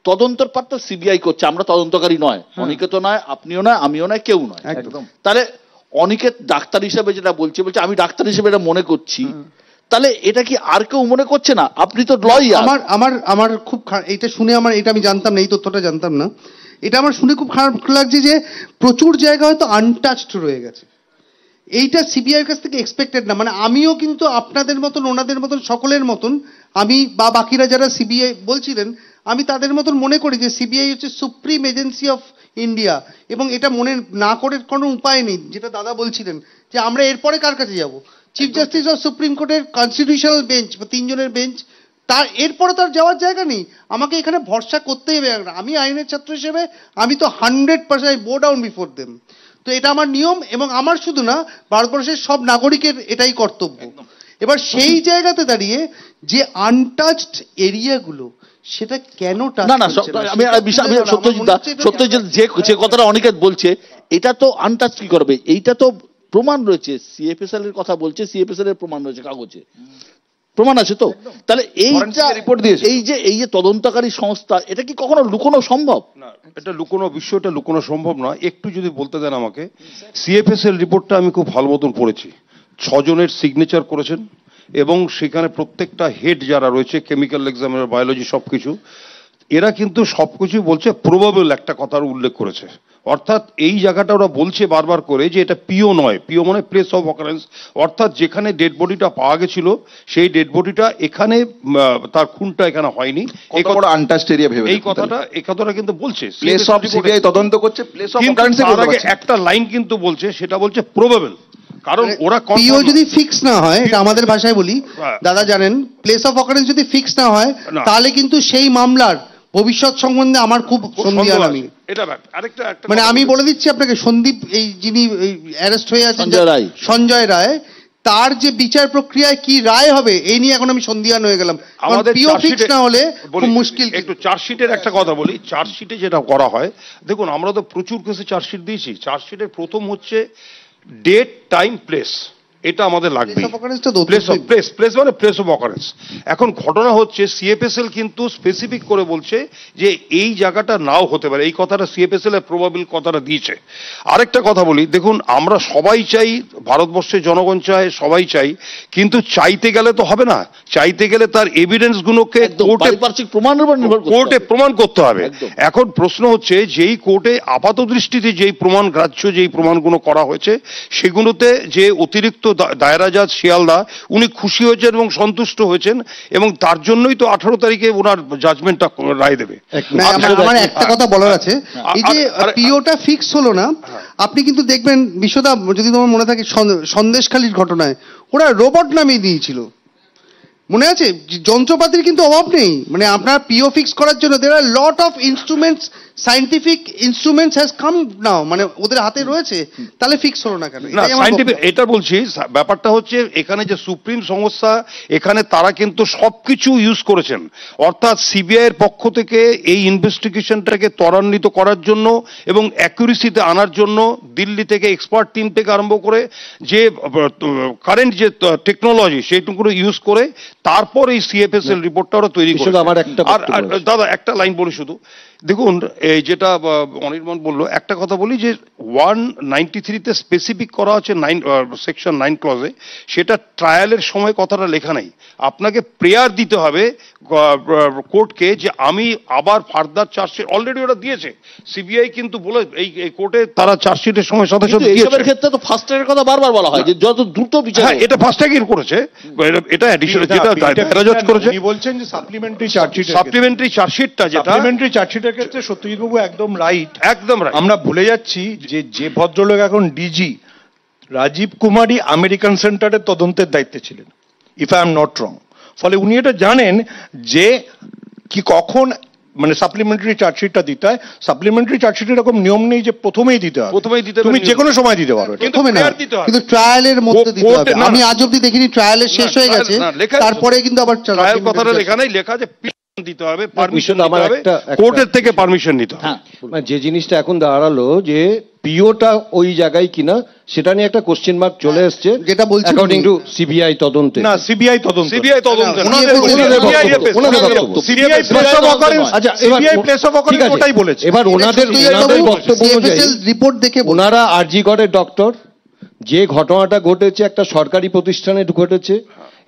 তদন্তর পার্টটা সিবিআই করছে, আমরা তদন্তকারী নয়, অনিকেত নয়, আপনিও নয়, আমিও নয়, কেউ নয়। একদম। তাহলে অনিকেত ডাক্তার হিসেবে যেটা বলছে আমি ডাক্তার হিসেবে এটা মনে করছি, তাহলে এটা কি আর কেউ মনে করছে না? আপনি তো লয়ার। আমার খুব এটা শুনে এটা আমি জানতাম না, এই তথ্যটা জানতাম না। এটা আমার শুনে খুব খারাপ লাগছে যে প্রচুর জায়গা হয়তো আনটাচড রয়ে গেছে। এইটা সিবিআই কাছ থেকে এক্সপেক্টেড না। মানে আমিও কিন্তু আপনাদের মতন, ওনাদের মতন, সকলের মতন, আমি বা বাকিরা যারা সিবিআই বলছিলেন, আমি তাদের মতন মনে করি যে সিবিআই হচ্ছে সুপ্রিম এজেন্সি অফ ইন্ডিয়া, এবং এটা মনে না করে কোনো উপায় নেই। যেটা দাদা বলছিলেন যে আমরা এরপরে কার কাছে যাব, চিফ জাস্টিস অফ সুপ্রিম কোর্টের কনস্টিটিউশনাল বেঞ্চ বা 3 জনের বেঞ্চ, তার এরপরে তার যাওয়ার জায়গা নেই। আমাকে এখানে ভরসা করতেই হবে। আমি আইনের ছাত্র হিসেবে আমি তো 100% বো ডাউন বিফোর দেম। তো এটা আমার নিয়ম, এবং আমার শুধু না, ভারতবর্ষের সব নাগরিকের এটাই কর্তব্য। এবার সেই জায়গাতে দাঁড়িয়ে যে আনটাচড এরিয়াগুলো, সেটা কেন না না, আমি সত্যজিৎ যে কথাটা অনিকেত বলছে, এটা তো আনটাচ কি করবে? এইটা তো প্রমাণ রয়েছে, সিএফএসএল এর কথা বলছে, সিএফএসএল এর প্রমাণ রয়েছে, কাগজে প্রমাণ আছে তো। তাহলে এই যে তদন্তকারী সংস্থা, এটা কি কখনো লুকোনো সম্ভব? না, এটা লুকোনো, বিষয়টা লুকোনো সম্ভব নয়। একটু যদি বলতে দেন আমাকে, সিএফএসএল রিপোর্টটা আমি খুব ভালো মতন পড়েছি। 6 জনের সিগনেচার করেছেন, এবং সেখানে প্রত্যেকটা হেড যারা রয়েছে, কেমিক্যাল এক্সামিনার, বায়োলজি, সবকিছু, এরা কিন্তু সবকিছু বলছে প্রবাবল একটা কথার উল্লেখ করেছে। অর্থাৎ এই জায়গাটা ওরা বলছে বারবার করে যে এটা পিও নয়, পিও মানে প্লেস অফ অকারেন্স, অর্থাৎ যেখানে ডেড বডিটা পাওয়া গেছিল সেই ডেড বডিটা এখানে, তার খুনটা এখানে হয়নি। এই কথাটা কিন্তু বলছে প্লেস অফ সিবিআই তদন্ত করছে, প্লেস অফ অকারেন্সে একটা লাইন কিন্তু বলছে, সেটা বলছে প্রবাবল। কারণ ওরা পিও যদি ফিক্স না হয়, এটা আমাদের ভাষায় বলি, দাদা জানেন, প্লেস অফ অকারেন্স যদি ফিক্স না হয়, তাহলে কিন্তু সেই মামলার ভবিষ্যৎ সম্বন্ধে আমার খুব সন্দেহ। আমি মানে আমি বলে দিচ্ছি আপনাকে, সন্দীপ, এই যিনি অ্যারেস্ট হয়ে আছেন সঞ্জয় রায়, তার যে বিচার প্রক্রিয়ায় কি রায় হবে এই নিয়ে এখন আমি সন্দিহান হয়ে গেলাম। আমাদের পিও ফিক্স না হলে খুব মুশকিল। একটু চার্জশিটের একটা কথা বলি। চার্জশিটে যেটা করা হয়, দেখুন আমরা তো প্রচুর কেসে চার্জশিট দিয়েছি। চার্জশিটের প্রথম হচ্ছে ডেট, টাইম, প্লেস, এটা আমাদের লাগবে। প্লেস মানে প্লেস অফ অকারেন্স। এখন ঘটনা হচ্ছে সিএফএসএল কিন্তু স্পেসিফিক করে বলছে যে এই জায়গাটা নাও হতে পারে, এই কথাটা সিএফএসএল এর প্রবাবল কথাটা দিয়েছে। আরেকটা কথা বলি, দেখুন আমরা সবাই চাই, ভারতবর্ষের জনগণ চায়, সবাই চাই, কিন্তু চাইতে গেলে তো হবে না। চাইতে গেলে তার এভিডেন্স গুলোকে কোর্টে প্রমাণ করতে হবে। এখন প্রশ্ন হচ্ছে, যেই কোর্টে আপাত দৃষ্টিতে যেই প্রমাণ গ্রাহ্য, যেই প্রমাণগুলো করা হয়েছে, সেগুলোতে যে অতিরিক্ত দায়রা জাজ শিয়ালদা, উনি খুশি হয়েছেন এবং সন্তুষ্ট হয়েছেন, এবং তার জন্যই তো 18 তারিখে ওনার জাজমেন্টটা রায় দেবে। আমার একটা কথা বলার আছে, এই যে পিওটা ফিক্স হলো না, আপনি কিন্তু দেখবেন বিশ্বদা, যদি তোমার মনে থাকে সন্দেশখালীর ঘটনায় ওরা রোবট নামিয়ে দিয়েছিল, মনে আছে? যন্ত্রপাতির কিন্তু অভাব নেই। মানে আপনার পিও ফিক্স করার জন্য there are lot of instruments, scientific instruments has come now, মানে ওদের হাতে রয়েছে, তাহলে ফিক্স হলো না কেন? না, সায়েন্টিফিক, এটা বলছি, ব্যাপারটা হচ্ছে এখানে যে সুপ্রিম সংস্থা, এখানে তারা কিন্তু সবকিছু ইউজ করেছেন। অর্থাৎ সিবিআই এর পক্ষ থেকে এই ইনভেস্টিগেশনটাকে ত্বরান্বিত করার জন্য এবং অ্যাকুরেসিতে আনার জন্য দিল্লি থেকে এক্সপার্ট টিম থেকে আরম্ভ করে যে কারেন্ট যে টেকনোলজি, সেইটুকু ইউজ করে তারপর এই সিএফএসএল রিপোর্টটা ওরা তৈরি করে। আর দাদা একটা লাইন বলি শুধু, দেখুন এই যেটা অনির্বাণ বললো, একটা কথা বলি যে 193-তে স্পেসিফিক করা আছে সেকশন 9 ক্লজে, সেটা ট্রায়ালের সময় কথাটা লেখা নেই। আপনাকে প্রেয়ার দিতে হবে কোর্টকে যে আমি আবার ফার্দার চার্জশিট, অলরেডি ওরা দিয়েছে সিবিআই, কিন্তু বলে এই কোর্টে তারা চার্জশিটের সময় সাথে সাথে এইসবের ক্ষেত্রে তো ফাস্ট ট্র্যাকের কথা বারবার বলা হয় যে যত দ্রুত বিচার। হ্যাঁ, এটা ফাস্ট ট্র্যাকের করেছে, এটা অ্যাডিশনাল যেটা দায়রা করেছে। উনি বলছেন যে সাপ্লিমেন্টারি চার্জশিটটা, যেটা সাপ্লিমেন্টারি চার্জশিটের ক্ষেত্রে সত্যজিৎ বাবু একদম রাইট, একদম রাইট। আমরা ভুলে যাচ্ছি যে ভদ্রলোক এখন ডিজি রাজীব কুমারই আমেরিকান সেন্টারের তদন্তের দায়িত্বে ছিলেন, if I am not wrong. ফলে উনি এটা জানেন যে কি কখন মানে সাপ্লিমেন্টারি চার্জশিটটা দিতে হয়। সাপ্লিমেন্টারি চার্জশিটের এরকম নিয়ম নেই যে প্রথমেই দিতে হবে, তুমি যে কোনো সময় দিতে পারো, কিন্তু ট্রায়ালের মধ্যে দিতে হবে। আমি আজ অব্দি দেখিনি ট্রায়ালের শেষ হয়ে গেছে তারপরে কিন্তু আবার ট্রায়াল কথাটা লেখা নেই, লেখা যে দিতে হবে, পারমিশন নিতে হবে, কোর্টের থেকে পারমিশন নিতে হবে। যে জিনিসটা এখন দাঁড়ালো যে পিওটা ওই জায়গায় কিনা সেটা নিয়ে একটা কোশ্চেন মার্ক চলে এসছে, যেটা বলছি অ্যাকর্ডিং টু সিবিআই তদন্তে। না, সিবিআই তদন্ত, সিবিআই তদন্ত ওটাই বলেছে। এবার ওনাদের বক্তব্য অনুযায়ী রিপোর্ট দেখে ওনারা আরজি করের ডক্টর, যে ঘটনাটা ঘটেছে একটা সরকারি প্রতিষ্ঠানে ঘটেছে,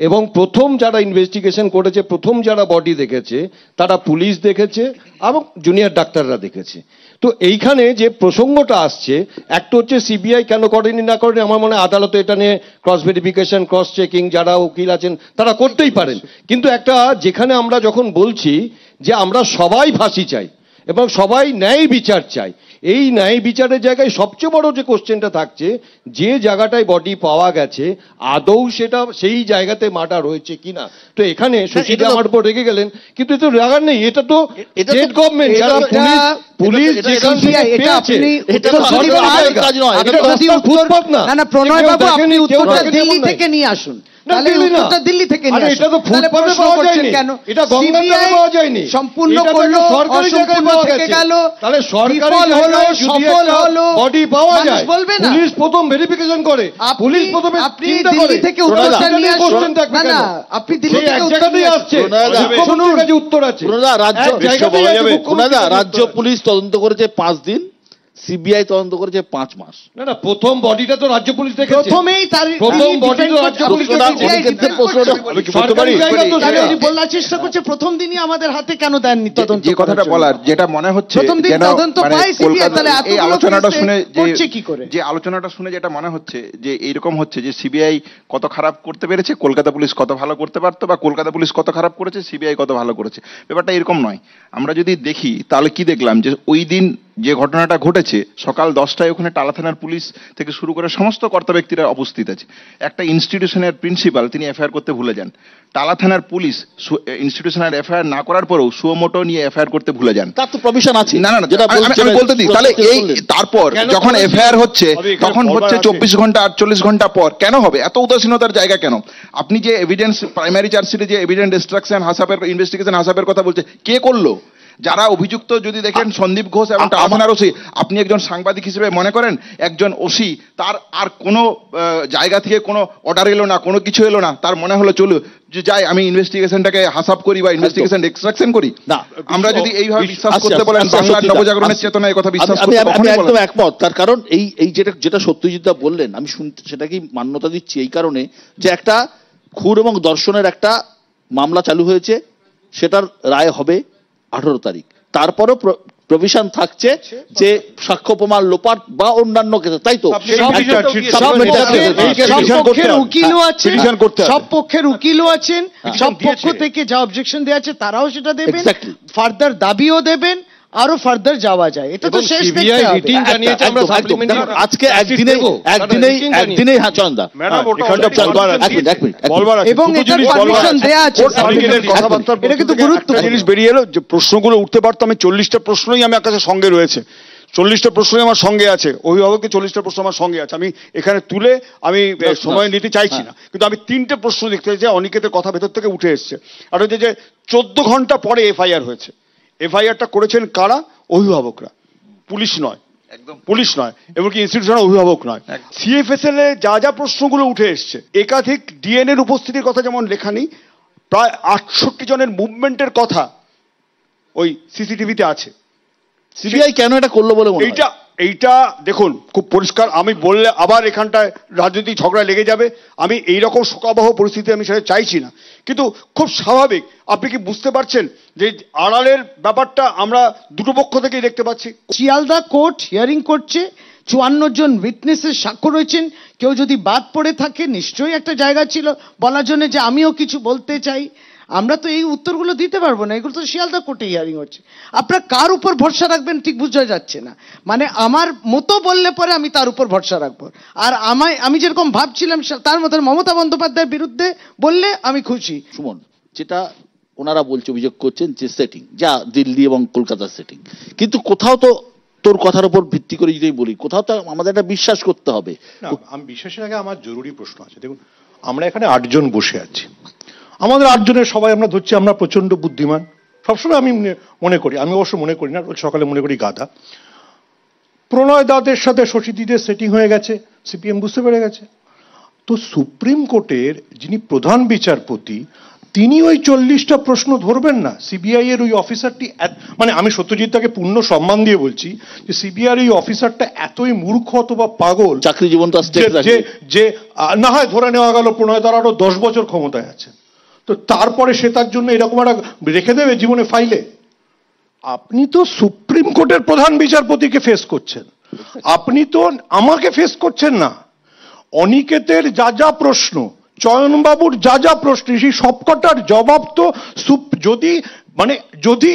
এবং প্রথম যারা ইনভেস্টিগেশন করেছে, প্রথম যারা বডি দেখেছে তারা পুলিশ দেখেছে এবং জুনিয়র ডাক্তাররা দেখেছে। তো এইখানে যে প্রসঙ্গটা আসছে, একটা হচ্ছে সিবিআই কেন করেনি না করেনি, আমার মনে হয় আদালতে এটা নিয়ে ক্রস ভেরিফিকেশন, ক্রস চেকিং যারা উকিল আছেন তারা করতেই পারেন। কিন্তু একটা যেখানে আমরা যখন বলছি যে আমরা সবাই ফাঁসি চাই এবং সবাই ন্যায় বিচার চাই, এই ন্যায় বিচারের জায়গায় সবচেয়ে বড় যে কোশ্চেনটা থাকছে, যে জায়গাটায় বডি পাওয়া গেছে আদৌ সেটা সেই জায়গাতে মার্ডার হয়েছে কিনা। তো এখানে শশীদা আমার উপর রেগে গেলেন, কিন্তু এটা রাগার নেই, এটা তো স্টেট গভর্নমেন্ট, যারা পুলিশ যেখান থেকে পেয়েছে, এটা তো সরকারি কাজ নয়, এটা তো উৎপত্তি না। না প্রণয় বাবু, আপনি উত্তরটা দিল্লি থেকে নিয়ে আসুন, তাহলে উত্তরটা দিল্লি থেকে নিয়ে আসুন। এটা তো ফুটপাতে পাওয়া যায়নি, এটা গঙ্গাতে পাওয়া যায়নি, সম্পূর্ণ করলো, সরকারি জায়গায় পাওয়া থেকে গেল, তাহলে সরকারি হলো, সফল হলো, বডি পাওয়া যায়, বলবে না পুলিশ প্রথম ভেরিফিকেশন করে, পুলিশ প্রথমে আপনি দিল্লি থেকে উত্তরটা নিয়ে আসুন। না না, আপনি দিল্লি থেকে উত্তর নিয়ে আসছে, মুখ্যমন্ত্রীর কাছে উত্তর আছে। রাজ্য পুলিশ তদন্ত করেছে 5 দিন, সিবিআই তদন্ত করেছে 5 মাস। না না, প্রথম বডিটা তো রাজ্য পুলিশ দেখেছে, প্রথমেই তার প্রথম বডি তো রাজ্য পুলিশ বলার চেষ্টা করছে প্রথম দিনই আমাদের হাতে কেন দেননি তদন্ত। যে কথাটা বলার, যেটা মনে হচ্ছে প্রথম দিন তদন্ত পাই সিবিআই, তাহলে এই আলোচনাটা শুনে করছে কি করে, যে আলোচনাটা শুনে যেটা মনে হচ্ছে যে এইরকম হচ্ছে যে সিবিআই কত খারাপ করতে পেরেছে, কলকাতা পুলিশ কত ভালো করতে পারতো, বা কলকাতা পুলিশ কত খারাপ করেছে, সিবিআই কত ভালো করেছে। ব্যাপারটা এরকম নয়। আমরা যদি দেখি তাহলে কি দেখলাম, যে ওই দিন যে ঘটনাটা ঘটেছে সকাল 10টায় ওখানে টালা থানার পুলিশ থেকে শুরু করে সমস্ত কর্তা ব্যক্তিরা উপস্থিত আছে। একটা ইনস্টিটিউশনের প্রিন্সিপাল তিনি এফআইআর করতে ভুলে যান। টালা থানার পুলিশ ইনস্টিটিউশনের এফআইআর না করার পরেও সুমোটো নিয়ে এফআইআর করতে ভুলে যান। তার তো প্রভিশন আছে। না না না, যেটা আমি বলতে দিই, তাহলে এই তারপর যখন এফআইআর হচ্ছে তখন হচ্ছে 24 ঘন্টা 48 ঘন্টা পর কেন হবে? এত উদাসীনতার জায়গা কেন? আপনি যে এভিডেন্স প্রাইমারি চার্জশিটে যে এভিডেন্স ডিস্ট্রাকশন হাসাবের ইনভেস্টিগেশন হাসাবের কথা বলছে, কে করলো? যারা অভিযুক্ত যদি দেখেন সন্দীপ ঘোষ এবং টালা থানার ওসি, আপনি একজন সাংবাদিক হিসেবে মনে করেন একজন ওসি তার আর কোনো জায়গা থেকে কোনো অর্ডার এলো না, কোনো কিছু এলো না, তার মনে হলো চলো যে যাই আমি ইনভেস্টিগেশনটাকে হাসাব করি বা ইনভেস্টিগেশন এক্সট্রাকশন করি? না, আমরা যদি এইভাবে বিশ্বাস করতে বলেন বাংলার নবজাগরণের চেতনায় কথা বিশ্বাস করতে, আমি একদম একমত। তার কারণ এই যেটা সত্যজিৎ দা বললেন, আমি শুনতে সেটাকেই মান্যতা দিচ্ছি এই কারণে যে একটা খুন এবং দর্শনের একটা মামলা চালু হয়েছে, সেটার রায় হবে 18 তারিখ। তারপরও প্রভিশন থাকছে যে সাক্ষ্য প্রমাণ লোপাট বা অন্যান্য ক্ষেত্রে, তাই তো সব পক্ষের উকিলও আছেন, সব পক্ষের উকিলও আছেন, সব পক্ষ থেকে যা অবজেকশন দেওয়া আছে তারাও সেটা দেবেন, ফার্দার দাবিও দেবেন, আরো ফার্দার যাওয়া যায়। এটা তো শেষ দেখতে হবে। আজকে একদিনেই হ্যাঁ চন্দা এবং এটার পারমিশন দেয়া আছে, এটা কিন্তু গুরুত্বপূর্ণ জিনিস বেরিয়ে এলো যে প্রশ্নগুলো উঠতে পারতো। আমি 40টা প্রশ্নই আমার কাছে সঙ্গে রয়েছে, 40টা প্রশ্নই আমার সঙ্গে আছে, অভিভাবককে 40টা প্রশ্ন আমার সঙ্গে আছে, আমি এখানে তুলে আমি সময় নিতে চাইছি না। কিন্তু আমি 3টে প্রশ্ন দেখতে চাই যে অনিকেতের কথা ভেতর থেকে উঠে এসছে। আর হচ্ছে যে 14 ঘন্টা পরে এফআইআর হয়েছে, এফআইআরটা করেছেন কারা? অভিভাবকরা, পুলিশ নয়, একদম পুলিশ নয়, এমনকি ইনস্টিটিউশনের অভিভাবক নয়। সিএফএসএল এ যা যা প্রশ্নগুলো উঠে এসছে, একাধিক ডিএনএর উপস্থিতির কথা যেমন লেখা নেই, প্রায় 68 জনের মুভমেন্টের কথা ওই সিসিটিভিতে আছে। সিবিআই কেন এটা করলো বলে মনে হয়? এইটা দেখুন খুব পরিষ্কার, আমি বললে আবার এখানটায় রাজনৈতিক ঝগড়া লেগে যাবে। আমি এইরকম শোকাবহ পরিস্থিতি আমি সেটা চাইছি না, কিন্তু খুব স্বাভাবিক। আপনি কি বুঝতে পারছেন যে আড়ালের ব্যাপারটা আমরা দুটো পক্ষ থেকেই দেখতে পাচ্ছি? শিয়ালদা কোর্ট হিয়ারিং করছে, 54 জন উইটনেসের সাক্ষ্য রয়েছেন। কেউ যদি বাদ পড়ে থাকে নিশ্চয়ই একটা জায়গা ছিল বলার জন্য যে আমিও কিছু বলতে চাই। আমরা তো এই উত্তরগুলো দিতে পারবো না, এগুলো তো শিয়ালদা কোর্টে হিয়ারিং হচ্ছে। আপনারা কার উপর ভরসা রাখবেন ঠিক বোঝা যাচ্ছে না। মানে আমার মতো বললে পরে আমি তার উপর ভরসা রাখবো, আর আমি যেরকম ভাবছিলাম তার মতো মমতা বন্দ্যোপাধ্যায়ের বিরুদ্ধে বললে আমি খুশি। সুমন, যেটা ওনারা বলছে, অভিযোগ করছেন যে সেটিং, যা দিল্লি এবং কলকাতার সেটিং। কিন্তু কোথাও তো তোর কথার উপর ভিত্তি করে যদি বলি, কোথাও তো আমাদের একটা বিশ্বাস করতে হবে। আমি বিশ্বাসের আগে আমার জরুরি প্রশ্ন আছে। দেখুন, আমরা এখানে 8 জন বসে আছি, আমাদের 8 জনের সবাই আমরা ধরছি আমরা প্রচন্ড বুদ্ধিমান, সবসময় আমি মনে করি, আমি অবশ্য মনে করি না, সকালে মনে করি গাধা। প্রণয় দাদের সাথে শশীদিদের সেটিং হয়ে গেছে, সিপিএম বুঝতে পেরে গেছে। তো সুপ্রিম কোর্টের যিনি প্রধান বিচারপতি, তিনি ওই 40টা প্রশ্ন ধরবেন না? সিবিআই এর ওই অফিসারটি, মানে আমি সত্যজিৎটাকে পূর্ণ সম্মান দিয়ে বলছি যে সিবিআই ওই অফিসারটা এতই মূর্খ অথবা পাগল, চাকরি জীবনটা যে না হয় ধরে নেওয়া গেল প্রণয় দার আরো 10 বছর ক্ষমতায় আছে, তো তারপরে সে তার জন্য এরকম একটা রেখে দেবে জীবনে ফাইলে? আপনি তো সুপ্রিম কোর্টের প্রধান বিচারপতিকে ফেস করছেন, আপনি তো আমাকে ফেস করছেন না। অনিকেতের যা যা প্রশ্ন, চয়নবাবুর যা যা প্রশ্ন, সেই সবকটার জবাব তো যদি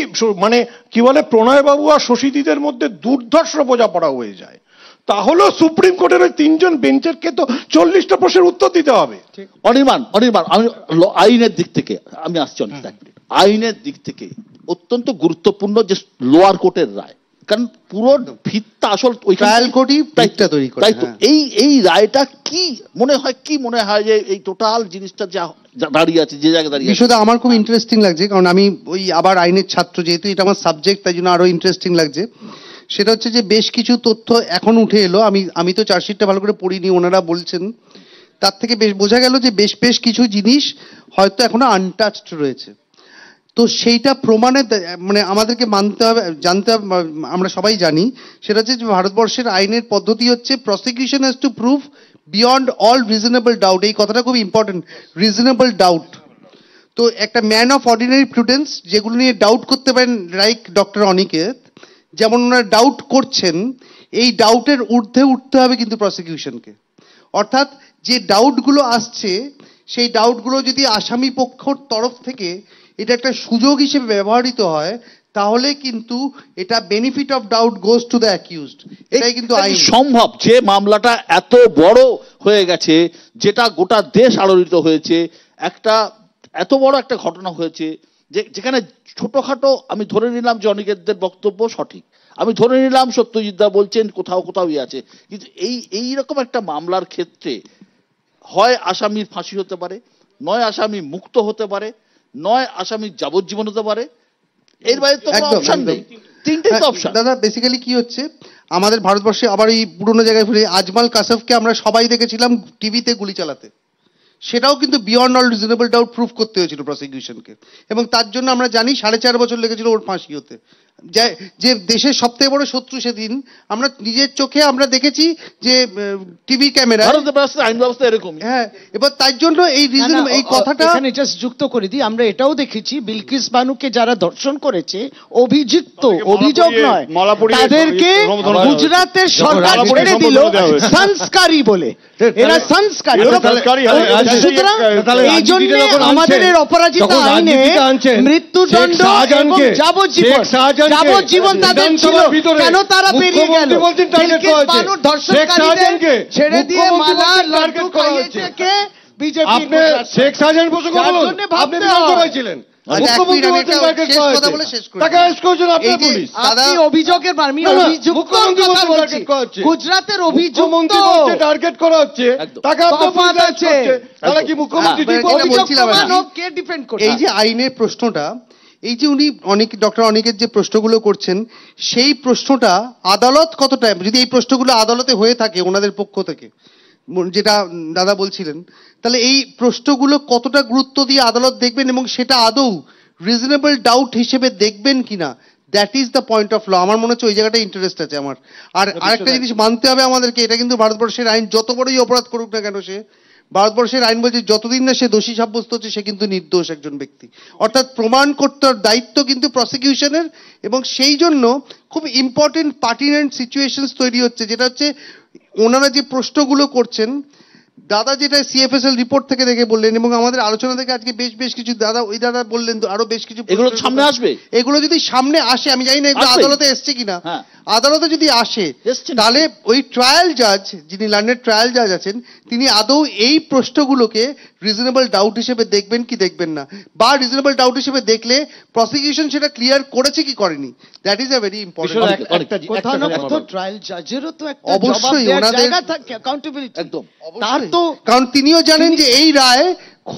কি বলে প্রণয়বাবু আর শশীদিদের মধ্যে দুর্ধর্ষ বোঝাপড়া হয়ে যায়, তাহলেও সুপ্রিম কোর্টের ওই 3 জন বেঞ্চেরকে তো 40টা প্রশ্নের উত্তর দিতে হবে। অনির্বাণ, আমি আইনের দিক থেকে আমি আসছি, আইনের দিক থেকে অত্যন্ত গুরুত্বপূর্ণ যে লোয়ার কোর্টের রায়, কারণ পুরো ভিত্তা আসল ট্রায়াল কোর্টই তৈরি করে। তাই তো এই রায়টা কি মনে হয় যে এই টোটাল জিনিসটা যা দাঁড়িয়ে আছে, যে জায়গায় দাঁড়িয়ে বিষয়টা আমার খুব ইন্টারেস্টিং লাগছে, কারণ আমি ওই আবার আইনের ছাত্র, যেহেতু এটা আমার সাবজেক্ট, তাই জন্য আরো ইন্টারেস্টিং লাগছে। সেটা হচ্ছে যে বেশ কিছু তথ্য এখন উঠে এলো, আমি তো চার্জশিটটা ভালো করে পড়িনি, ওনারা বলছেন, তার থেকে বেশ বোঝা গেল যে বেশ কিছু জিনিস হয়তো এখনো আনটাচড রয়েছে। তো সেইটা প্রমাণে মানে আমাদেরকে মানতে হবে, জানতে হবে, আমরা সবাই জানি, সেটা হচ্ছে ভারতবর্ষের আইনের পদ্ধতি হচ্ছে prosecution has to prove beyond all reasonable doubt. এই কথাটা খুব ইম্পর্টেন্ট, রিজনেবল ডাউট। তো একটা ম্যান অফ অর্ডিনারি প্রুডেন্স যেগুলো নিয়ে ডাউট করতে পারেন, লাইক ডক্টর অনিকেত, যেমন ওনারা ডাউট করছেন, এই ডাউটের ঊর্ধ্বে উঠতে হবে কিন্তু প্রসিকিউশনকে। অর্থাৎ যে ডাউটগুলো আসছে, সেই ডাউটগুলো যদি আসামি পক্ষর তরফ থেকে এটা একটা সুযোগ হিসেবে ব্যবহৃত হয়, তাহলে কিন্তু এটা benefit of doubt goes to the accused. এটাই কিন্তু আইন সম্ভব। যে মামলাটা এত বড় হয়ে গেছে, যেটা গোটা দেশ আলোড়িত হয়েছে, এত বড় একটা ঘটনা হয়েছে, যেখানে ছোটখাটো, আমি ধরে নিলাম যে অনিকেতদের বক্তব্য সঠিক, আমি ধরে নিলাম সত্যজিৎ দা বলছেন কোথাও আছে, কিন্তু এই রকম একটা মামলার ক্ষেত্রে হয় আসামির ফাঁসি হতে পারে, নয় আসামি মুক্ত হতে পারে, নয় আসামি যাবজ্জীবন হতে পারে, এর বাইরে তো কোনো অপশন নেই। 3টে অপশন। দাদা বেসিক্যালি কি হচ্ছে, আমাদের ভারতবর্ষে আবার এই পুরনো জায়গায় ফিরে আজমাল কাসাফকে আমরা সবাই দেখেছিলাম টিভিতে গুলি চালাতে, সেটাও কিন্তু beyond all reasonable doubt proof করতে হয়েছিল প্রসিকিউশনকে, এবং তার জন্য আমরা জানি 4.5 বছর লেগেছিল ওর ফাঁসি হতে। যে দেশের সবথেকে বড় শত্রু সেদিন আমরা নিজের চোখে আমরা দেখেছি যে টিভি ক্যামেরা, আইন ব্যবস্থা এরকম। হ্যাঁ, এবার তার জন্য এই রিজন, এই কথাটা এখানে জাস্ট যুক্ত করে দিই, আমরা এটাও দেখেছি বিলকিস বানুকে যারা ধর্ষণ করেছে, অভিযুক্ত, অভিযোগ নয়, তাদেরকে গুজরাটের সরকার ছেড়ে দিল সংস্কারী বলে। এরা সংস্কারী, সুতরাং এই জন্য আমাদের অপরাজিত আইনে মৃত্যুদণ্ড এবং যাবজ্জীবন তাদের ছিল, কেন তারা পেরিয়ে গেল? বিলকিস বানুর ধর্ষণকারীদেরকে ছেড়ে দিয়ে মালা লাড্ডু খাইয়েছে কে? বিজেপি। শেখ শাহজাহান বসে কথা বলুন, আপনি বিরোধ করেছিলেন, গুজরাটের অভিযুক্ত টার্গেট করা হচ্ছে, এই যে আইনের প্রশ্নটা, এই যে উনি ডক্টর অনিকেত যে প্রশ্নগুলো করছেন, সেই প্রশ্নটা আদালত কতটা, যদি এই প্রশ্নগুলো আদালতে হয়ে থাকে ওনাদের পক্ষ থেকে, যেটা দাদা বলছিলেন, তাহলে এই প্রশ্নগুলো কতটা গুরুত্ব দিয়ে আদালত দেখবেন এবং সেটা আদৌ রিজনেবল ডাউট হিসেবে দেখবেন কিনা, that is the point of law. আমার মনে হচ্ছে ওই জায়গাটা ইন্টারেস্ট আছে আমার। আর আরেকটা জিনিস মানতে হবে আমাদেরকে, এটা কিন্তু ভারতবর্ষের আইন, যত বড়ই অপরাধ করুক না কেন সে, ভারতবর্ষের আইন বলছে যতদিন না সে দোষী সাব্যস্ত হচ্ছে সে কিন্তু নির্দোষ একজন ব্যক্তি। অর্থাৎ প্রমাণ করতে দায়িত্ব কিন্তু প্রসিকিউশনের, এবং সেই জন্য খুব ইম্পর্টেন্ট পার্টিনেন্ট সিচুয়েশনস তৈরি হচ্ছে, যেটা হচ্ছে ওনারা যে প্রশ্নগুলো করছেন দাদা যেটা সিএফএসএল রিপোর্ট থেকে দেখে বললেন এবং আমাদের আলোচনা থেকে আজকে বেশ কিছু দাদা বললেন তো আরো বেশ কিছু এগুলো সামনে আসবে, এগুলো যদি সামনে আসে, আমি জানি না এগুলো আদালতে এসছে কিনা, আদালতে যদি আসে তাহলে ওই ট্রায়াল জাজ, যিনি লন্ডনের ট্রায়াল জাজ আছেন, তিনি আদৌ এই প্রশ্নগুলোকে রিজনেবল ডাউট হিসেবে দেখবেন কি দেখবেন না, বা রিজনেবল ডাউট হিসেবে দেখলে প্রসিকিউশন সেটা ক্লিয়ার করেছে কি করেনি, that is a very important. Trial জাজেরও তো একটা অবশ্যই ওনাদের জায়গা থাকে, অ্যাকাউন্টেবিলিটি একদম তার তো, কারণ তিনিও জানেন যে এই রায়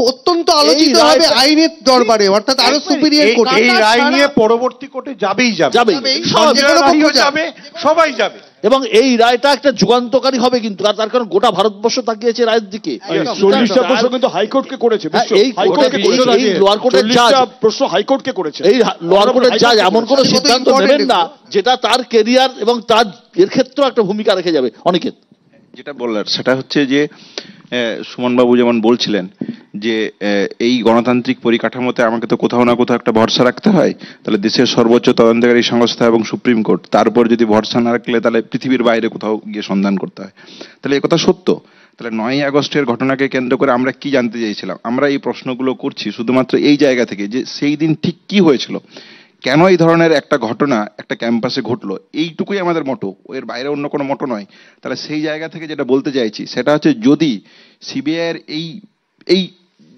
অত্যন্ত আলোচিত হবে আইনের দরবারে, অর্থাৎ আরো সুপিরিয়র কোর্টে। এই রায় নিয়ে পরবর্তী কোর্টে যাবেই যাবে, সবাই যাবে, এবং এই রায়টা একটা যুগান্তকারী হবে কিন্তু, আর তার কারণ গোটা ভারতবর্ষ তাকিয়েছে রায়ের দিকে। 40টা প্রশ্ন কিন্তু হাইকোর্টকে করেছে, এই লোয়ার কোর্টের জাজ প্রশ্ন হাইকোর্টকে করেছে, এই লোয়ার কোর্টের জাজ এমন কোন সিদ্ধান্ত নেবেন না যেটা তার কেরিয়ার এবং তার এর ক্ষেত্রেও একটা ভূমিকা রেখে যাবে। অনেকে যেটা বললেন সেটা হচ্ছে যে সুমনবাবু যেমন বলছিলেন যে এই গণতান্ত্রিক পরিকাঠামোতে আমাকে তো কোথাও না কোথাও একটা ভরসা রাখতে হয়, তাহলে দেশের সর্বোচ্চ তদন্তকারী সংস্থা এবং সুপ্রিম কোর্ট, তার উপর যদি ভরসা না রাখলে তাহলে পৃথিবীর বাইরে কোথাও গিয়ে সন্ধান করতে হয়। তাহলে এ কথা সত্য। তাহলে 9ই আগস্টের ঘটনাকে কেন্দ্র করে আমরা কি জানতে চাইছিলাম? আমরা এই প্রশ্নগুলো করছি শুধুমাত্র এই জায়গা থেকে যে সেই দিন ঠিক কি হয়েছিল, কেন এই ধরনের একটা ঘটনা একটা ক্যাম্পাসে ঘটলো, এইটুকুই আমাদের মোটো, এর বাইরে অন্য কোনো মোটো নয়। তাহলে সেই জায়গা থেকে যেটা বলতে চাইছি সেটা হচ্ছে, যদি সিবিআইয়ের এই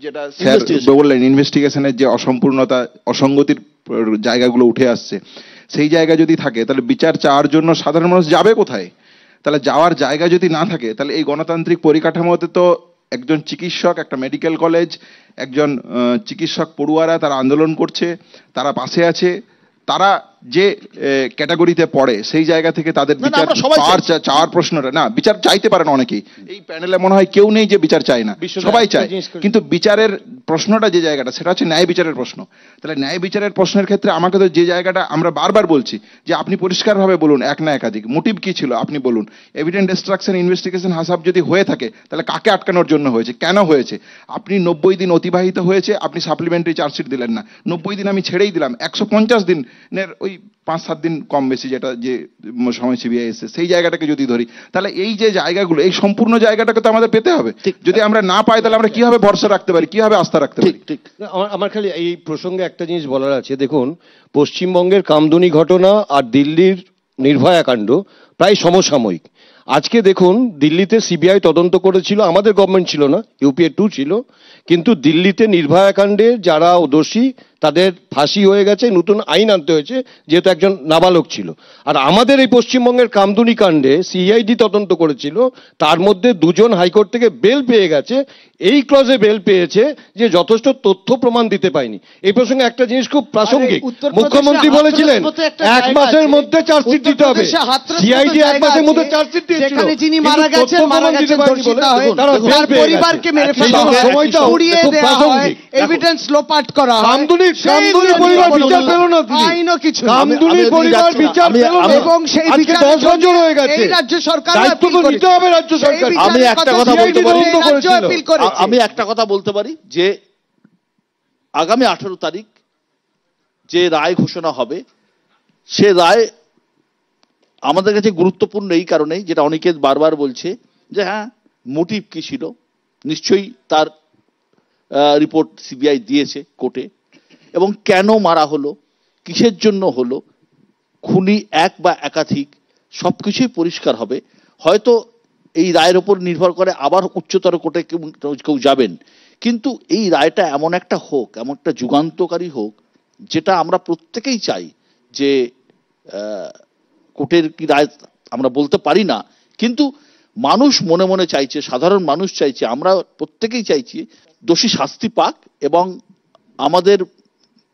যেটা স্যার বললেন ইনভেস্টিগেশনের যে অসম্পূর্ণতা অসঙ্গতির জায়গাগুলো উঠে আসছে, সেই জায়গা যদি থাকে তাহলে বিচার চাওয়ার জন্য সাধারণ মানুষ যাবে কোথায়? তাহলে যাওয়ার জায়গা যদি না থাকে তাহলে এই গণতান্ত্রিক পরিকাঠামোতে তো একজন চিকিৎসক, একটা মেডিকেল কলেজ, একজন চিকিৎসক পড়ুয়ারা তারা আন্দোলন করছে, তারা পাশে আছে, তারা যে ক্যাটাগরিতে পড়ে সেই জায়গা থেকে তাদের বিচার চাওয়ার প্রশ্নটা না, বিচার চাইতে পারে না অনেকেই। এই প্যানেলে মনে হয় কেউ নেই যে বিচার চায় না, সবাই চায়, কিন্তু বিচারের প্রশ্নটা যে জায়গাটা সেটা হচ্ছে ন্যায় বিচারের প্রশ্ন। তাহলে ন্যায় বিচারের প্রশ্নের ক্ষেত্রে আমাকে তো যে জায়গাটা আমরা বারবার বলছি যে আপনি পরিষ্কারভাবে বলুন, এক না একাধিক মোটিভ কি ছিল আপনি বলুন, এভিডেন্স ডিস্ট্রাকশন ইনভেস্টিগেশন হাসাব যদি হয়ে থাকে তাহলে কাকে আটকানোর জন্য হয়েছে, কেন হয়েছে? আপনি 90 দিন অতিবাহিত হয়েছে, আপনি সাপ্লিমেন্টারি চার্জশিট দিলেন না, 90 দিন আমি ছেড়েই দিলাম, 150 দিনের ওই 5-7 দিন কম বেশি যেটা যে সময় সিবিআই এসেছে সেই জায়গাটাকে যদি ধরি, তাহলে এই যে জায়গাগুলো, এই সম্পূর্ণ জায়গাটাকে তো আমাদের পেতে হবে। যদি আমরা না পাই তাহলে আমরা কিভাবে ভরসা রাখতে পারি, কিভাবে আস্থা রাখতে পারি? ঠিক। আমার খালি এই প্রসঙ্গে একটা জিনিস বলার আছে। দেখুন, পশ্চিমবঙ্গের কামদুনি ঘটনা আর দিল্লির নির্ভয়া কাণ্ড প্রায় সমসাময়িক। আজকে দেখুন, দিল্লিতে সিবিআই তদন্ত করেছিল, আমাদের গভর্নমেন্ট ছিল না, ইউপিএ 2 ছিল, কিন্তু দিল্লিতে নির্ভয়া কাণ্ডে যারা দোষী তাদের ফাঁসি হয়ে গেছে, নতুন আইন আনতে হয়েছে যেহেতু একজন নাবালক ছিল। আর আমাদের এই পশ্চিমবঙ্গের কামদুনি কাণ্ডে সিআইডি তদন্ত করেছিল, তার মধ্যে 2 জন হাইকোর্ট থেকে বেল পেয়ে গেছে। এই ক্লজে বেল পেয়েছে যে যথেষ্ট তথ্য প্রমাণ দিতে পায়নি। এই প্রসঙ্গে একটা জিনিস খুব প্রাসঙ্গিক, মুখ্যমন্ত্রী বলেছিলেন 1 মাসের মধ্যে চার্জশিট দিতে হবে, সিআইডি 1 মাসের মধ্যে চার্জশিট দিয়েছিল, যিনি মারা গেছেন তার পরিবারকে মেরে ফেলা হয়, সময়টা উড়িয়ে দেওয়া হয়, এভিডেন্স লোপাট করা হয়। কামদুনি পরিবার বিচার পেল না, আইনও কিছু, কামদুনি পরিবার বিচার পেল না, এবং সেই বিচার 10 বছর হয়ে গেছে। এই রাজ্য সরকার দায়িত্ব তো নিতে হবে, রাজ্য সরকার। আমি একটা কথা বলতে পারি যে আগামী 18 তারিখ যে রায় ঘোষণা হবে, সে রায় আমাদের কাছে গুরুত্বপূর্ণ এই কারণেই, যেটা অনিকেত বারবার বলছে যে হ্যাঁ মোটিভ কি ছিল, নিশ্চয়ই তার রিপোর্ট সিবিআই দিয়েছে কোর্টে, এবং কেন মারা হলো, কিসের জন্য হলো, খুনি এক বা একাধিক, সবকিছুই পরিষ্কার হবে। হয়তো এই রায়ের ওপর নির্ভর করে আবার উচ্চতর কোর্টে কেউ যাবেন, কিন্তু এই রায়টা এমন একটা হোক, এমন একটা যুগান্তকারী হোক, যেটা আমরা প্রত্যেকেই চাই। যে কোর্টের কি রায় আমরা বলতে পারি না, কিন্তু মানুষ মনে মনে চাইছে, সাধারণ মানুষ চাইছে, আমরা প্রত্যেকেই চাইছি দোষী শাস্তি পাক এবং আমাদের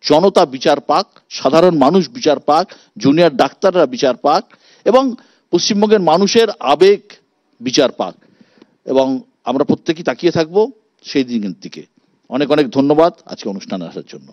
জনতা বিচার পাক, সাধারণ মানুষ বিচার পাক, জুনিয়র ডাক্তাররা বিচার পাক, এবং পশ্চিমবঙ্গের মানুষের আবেগ বিচার পাক, এবং আমরা প্রত্যেকেই তাকিয়ে থাকবো সেই দিনের দিকে। অনেক অনেক ধন্যবাদ আজকে অনুষ্ঠানে আসার জন্য।